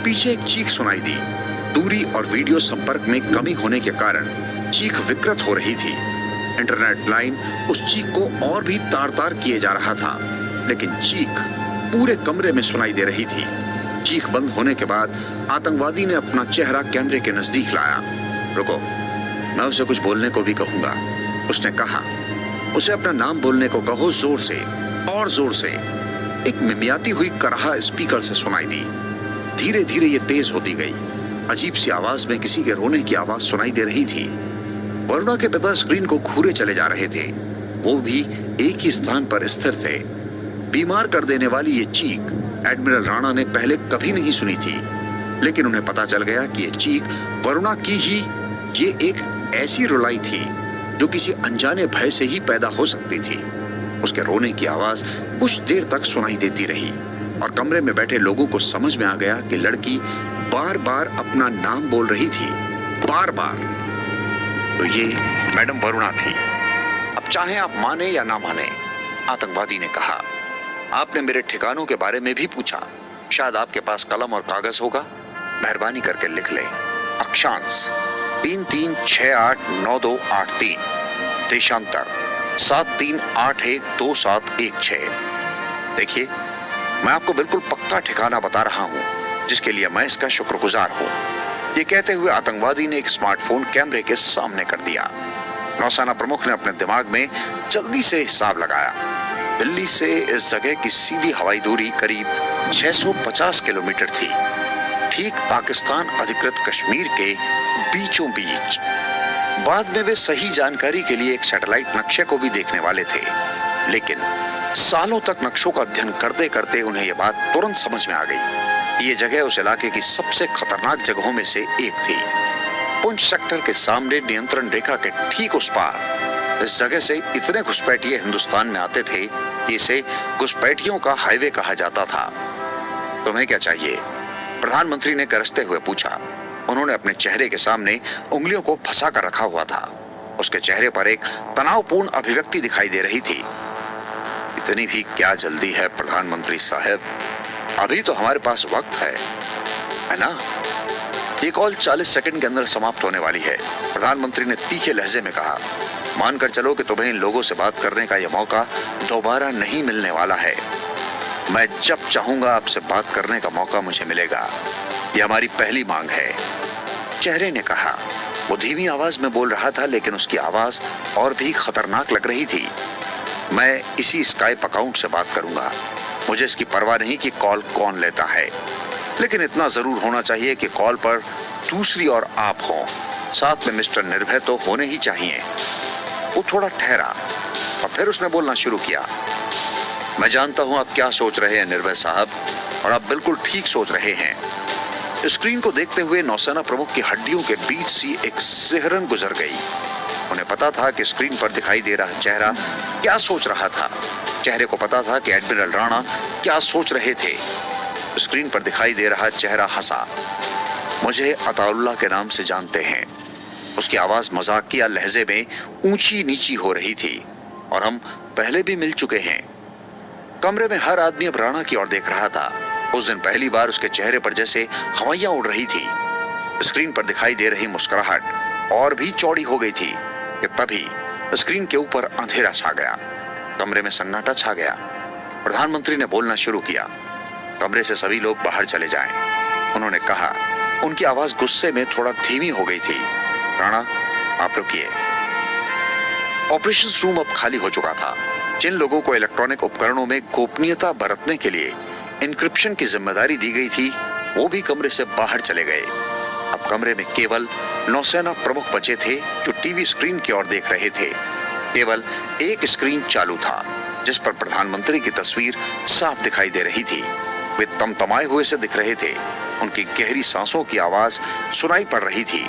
पीछे एक चीख सुनाई दी। दूरी और वीडियो संपर्क में कमी होने के कारण चीख विकृत हो रही थी। इंटरनेट लाइन उस चीख को और भी तार-तार किए जा रहा था, लेकिन चीख पूरे कमरे में सुनाई दे रही थी। चीख बंद होने के बाद आतंकवादी ने अपना चेहरा कैमरे के नजदीक लाया। रुको, मैं उसे कुछ बोलने को भी कहूंगा, उसने कहा। उसे अपना नाम बोलने को कहो, जोर से और जोर से। एक मिमियाती हुई कराह स्पीकर से सुनाई दी। धीरे धीरे ये तेज होती गई। अजीब सी आवाज में किसी के रोने की आवाज सुनाई दे रही थी। वरुणा के पिता स्क्रीन को घूरे चले जा रहे थे। वो भी एक ही स्थान पर स्थिर थे। बीमार कर देने वाली ये चीख एडमिरल राणा ने पहले कभी नहीं सुनी थी, लेकिन उन्हें पता चल गया कि ये चीख वरुणा की ही ये एक ऐसी रुलाई थी जो किसी अनजाने भय से ही पैदा हो सकती थी। उसके रोने की आवाज कुछ देर तक सुनाई देती रही और कमरे में बैठे लोगों को समझ में आ गया कि लड़की बार बार अपना नाम बोल रही थी, बार बार। तो ये मैडम वरुणा थी। अब चाहे आप माने या ना माने, आतंकवादी ने कहा। आपने मेरे ठिकानों के बारे में भी पूछा। शायद आपके पास कलम और कागज होगा, मेहरबानी करके लिख ले। अक्षांश 33689283, देशांतर 73812716। देखिए, मैं आपको बिल्कुल पक्का ठिकाना बता रहा हूं, जिसके लिए मैं इसका शुक्रगुजार हूं। ये कहते हुए आतंकवादी ने एक स्मार्टफोन कैमरे के सामने कर दिया। नौसेना प्रमुख ने अपने दिमाग में जल्दी से हिसाब लगाया। दिल्ली से इस जगह की सीधी हवाई दूरी करीब 650 किलोमीटर थी, ठीक पाकिस्तान अधिकृत कश्मीर के बीचों बीच। बाद में वे सही जानकारी के लिए एक सैटेलाइट नक्शे को भी देखने वाले थे, लेकिन सालों तक नक्शों का अध्ययन करते करते उन्हें यह बात तुरंत समझ में आ गई। ये जगह उस इलाके की सबसे खतरनाक जगहों में से एक थी। पुंछ सेक्टर के सामने नियंत्रण रेखा के ठीक उस पार इस जगह से इतने घुसपैठिए हिंदुस्तान में आते थे कि इसे घुसपैठियों का हाईवे कहा जाता था। तुम्हें क्या चाहिए? प्रधानमंत्री ने गरजते हुए पूछा। उन्होंने अपने चेहरे के सामने उंगलियों को फंसा कर रखा हुआ था। उसके चेहरे पर एक तनावपूर्ण अभिव्यक्ति दिखाई दे रही थी। इतनी भी क्या जल्दी है प्रधानमंत्री साहब? अभी तो हमारे पास वक्त है ना? ये कॉल 40 सेकंड के अंदर समाप्त होने वाली है, प्रधानमंत्री ने तीखे लहजे में कहा। मानकर चलो कि तुम्हें इन लोगों से बात करने का यह मौका दोबारा नहीं मिलने वाला है। मैं जब चाहूंगा आपसे बात करने का मौका मुझे मिलेगा। यह हमारी पहली मांग है, चेहरे ने कहा। वो धीमी आवाज में बोल रहा था, लेकिन उसकी आवाज और भी खतरनाक लग रही थी। मैं इसी स्काइप अकाउंट से बात करूंगा। मुझे इसकी परवाह नहीं कि कॉल कौन लेता है, लेकिन इतना जरूर होना चाहिए कि कॉल पर दूसरी ओर आप हो, साथ में मिस्टर निर्भय तो होने ही चाहिए। वो थोड़ा ठहरा और फिर उसने बोलना शुरू किया। मैं जानता हूं आप क्या सोच रहे हैं निर्भय साहब, और आप बिल्कुल ठीक सोच रहे हैं। स्क्रीन को देखते हुए नौसेना प्रमुख की हड्डियों के बीच से एक सिहरन गुजर गई। उन्हें पता था कि स्क्रीन पर दिखाई दे रहा चेहरा क्या सोच रहा था। चेहरे को पता था कि एडमिरल राणा क्या सोच रहे थे। स्क्रीन पर दिखाई दे रहा चेहरा हंसा। मुझे अताउल्लाह के नाम से जानते हैं। उसकी आवाज मजाकिया लहजे में ऊंची नीची हो रही थी। और हम पहले भी मिल चुके हैं। कमरे में हर आदमी अब राणा की ओर देख रहा था। उस दिन पहली बार उसके चेहरे पर जैसे हवाइयां उड़ रही थी। स्क्रीन पर दिखाई दे रही मुस्कुराहट और भी चौड़ी हो गई थी कि तभी स्क्रीन के ऊपर अंधेरा छा गया। कमरे में सन्नाटा छा गया। प्रधानमंत्री ने बोलना शुरू किया। कमरे से सभी लोग बाहर चले जाएं, उन्होंने कहा। उनकी आवाज गुस्से में थोड़ा धीमी हो गई थी। राणा, आप रुकिए। ऑपरेशंस रूम अब खाली हो चुका था। जिन लोगों को इलेक्ट्रॉनिक उपकरणों में गोपनीयता बरतने के लिए इंक्रिप्शन की जिम्मेदारी दी गई थी, वो भी कमरे से बाहर चले गए। अब कमरे में केवल नौसेना प्रमुख बचे थे जो टीवी स्क्रीन की ओर देख रहे थे। केवल एक स्क्रीन चालू था जिस पर प्रधानमंत्री की तस्वीर साफ दिखाई दे रही थी। वे तमतमाए हुए से दिख रहे थे। उनकी गहरी सांसों की आवाज सुनाई पड़ रही थी।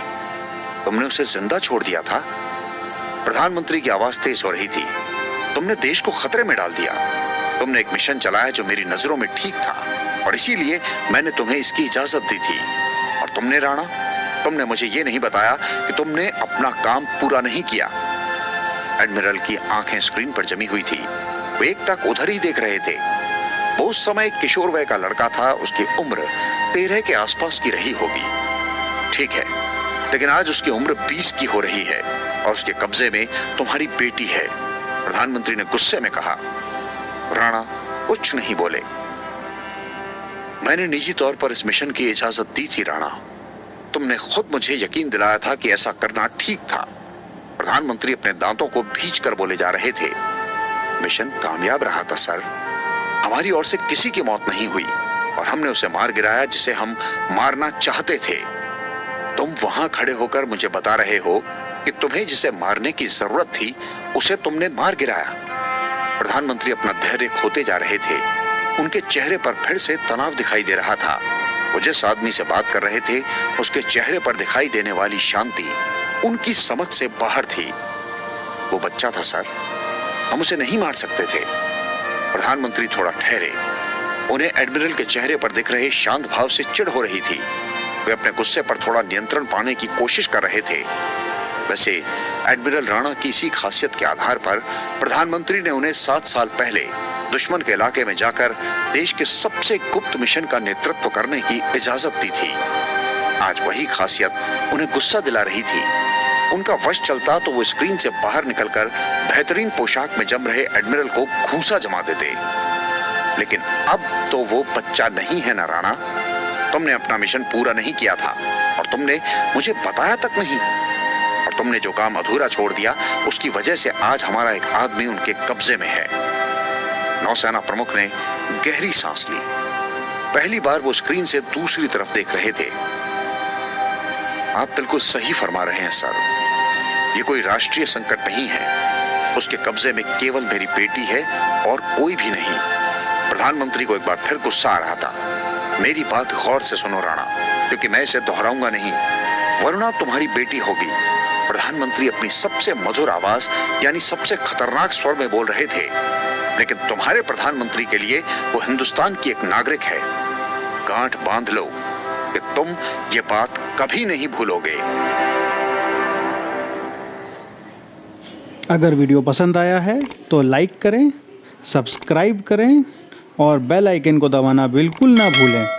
तुमने उसे जिंदा छोड़ दिया था? प्रधानमंत्री की आवाज तेज हो रही थी। तुमने देश को खतरे में डाल दिया। तुमने एक मिशन चलाया जो मेरी नजरों में ठीक था और इसीलिए मैंने तुम्हें इसकी इजाजत दी थी। और तुमने राणा, तुमने मुझे यह नहीं बताया कि तुमने अपना काम पूरा नहीं किया। एडमिरल की आंखें स्क्रीन पर जमी हुई थी। वो एकटक उधर ही देख रहे थे। वो उस समय एक किशोर वय का लड़का था। उसकी उम्र 13 के आसपास की रही होगी। ठीक है, लेकिन आज उसकी उम्र 20 की हो रही है और उसके कब्जे में तुम्हारी बेटी है। प्रधानमंत्री ने गुस्से में कहा। राणा कुछ नहीं बोले। मैंने निजी तौर पर इस मिशन की इजाजत दी थी राणा। तुमने खुद मुझे यकीन दिलाया था कि ऐसा करना ठीक था। प्रधानमंत्री अपने दांतों को भींच कर बोले जा रहे थे। मिशन कामयाब रहा था सर। हमारी ओर से किसी की मौत नहीं हुई और हमने उसे मार गिराया जिसे हम मारना चाहते थे। तुम वहां खड़े होकर मुझे बता रहे हो कि तुम्हें जिसे मारने की जरूरत थी उसे तुमने मार गिराया। प्रधानमंत्री अपना धैर्य खोते जा रहे थे। उनके चेहरे पर फिर से तनाव दिखाई दे रहा था। वो जिस आदमी से बात कर रहे थे उसके चेहरे पर दिखाई देने वाली शांति उनकी समझ से बाहर थी। वो बच्चा था सर, हम उसे नहीं मार सकते थे। प्रधानमंत्री थोड़ा ठहरे। उन्हें एडमिरल के चेहरे पर दिख रहे शांत भाव से चिढ़ हो रही थी। वे अपने गुस्से पर थोड़ा नियंत्रण पाने की कोशिश कर रहे थे। वैसे एडमिरल राणा की इसी खासियत के आधार पर प्रधानमंत्री ने उन्हें 7 साल पहले दुश्मन के इलाके में जाकर देश के सबसे गुप्त मिशन का नेतृत्व करने की इजाजत दी थी। आज वही खासियत उन्हें गुस्सा दिला रही थी। उनका वश चलता तो वो स्क्रीन से बाहर निकलकर बेहतरीन पोशाक में जम रहे एडमिरल को घूंसा जमा देते। लेकिन अब तो वो बच्चा नहीं है ना राणा। तुमने अपना मिशन पूरा नहीं किया था और तुमने मुझे बताया तक नहीं। और तुमने जो काम अधूरा छोड़ दिया उसकी वजह से आज हमारा एक आदमी उनके कब्जे में है। नौसेना प्रमुख ने गहरी सांस ली। पहली बार वो स्क्रीन से दूसरी तरफ देख रहे थे। आप बिल्कुल सही फरमा रहे हैं सर। ये कोई राष्ट्रीय संकट नहीं है। उसके कब्जे में केवल मेरी बेटी है और कोई भी नहीं। प्रधानमंत्री को एक बार फिर गुस्सा आ रहा था। मेरी बात गौर से सुनो राणा, क्योंकि मैं इसे दोहराऊंगा नहीं, वरना तुम्हारी बेटी होगी। प्रधानमंत्री अपनी सबसे मधुर आवाज यानी सबसे खतरनाक स्वर में बोल रहे थे। लेकिन तुम्हारे प्रधानमंत्री के लिए वो हिंदुस्तान की एक नागरिक है। गांठ बांध लो कि तुम ये बात कभी नहीं भूलोगे। अगर वीडियो पसंद आया है तो लाइक करें, सब्सक्राइब करें और बेल आइकन को दबाना बिल्कुल ना भूलें।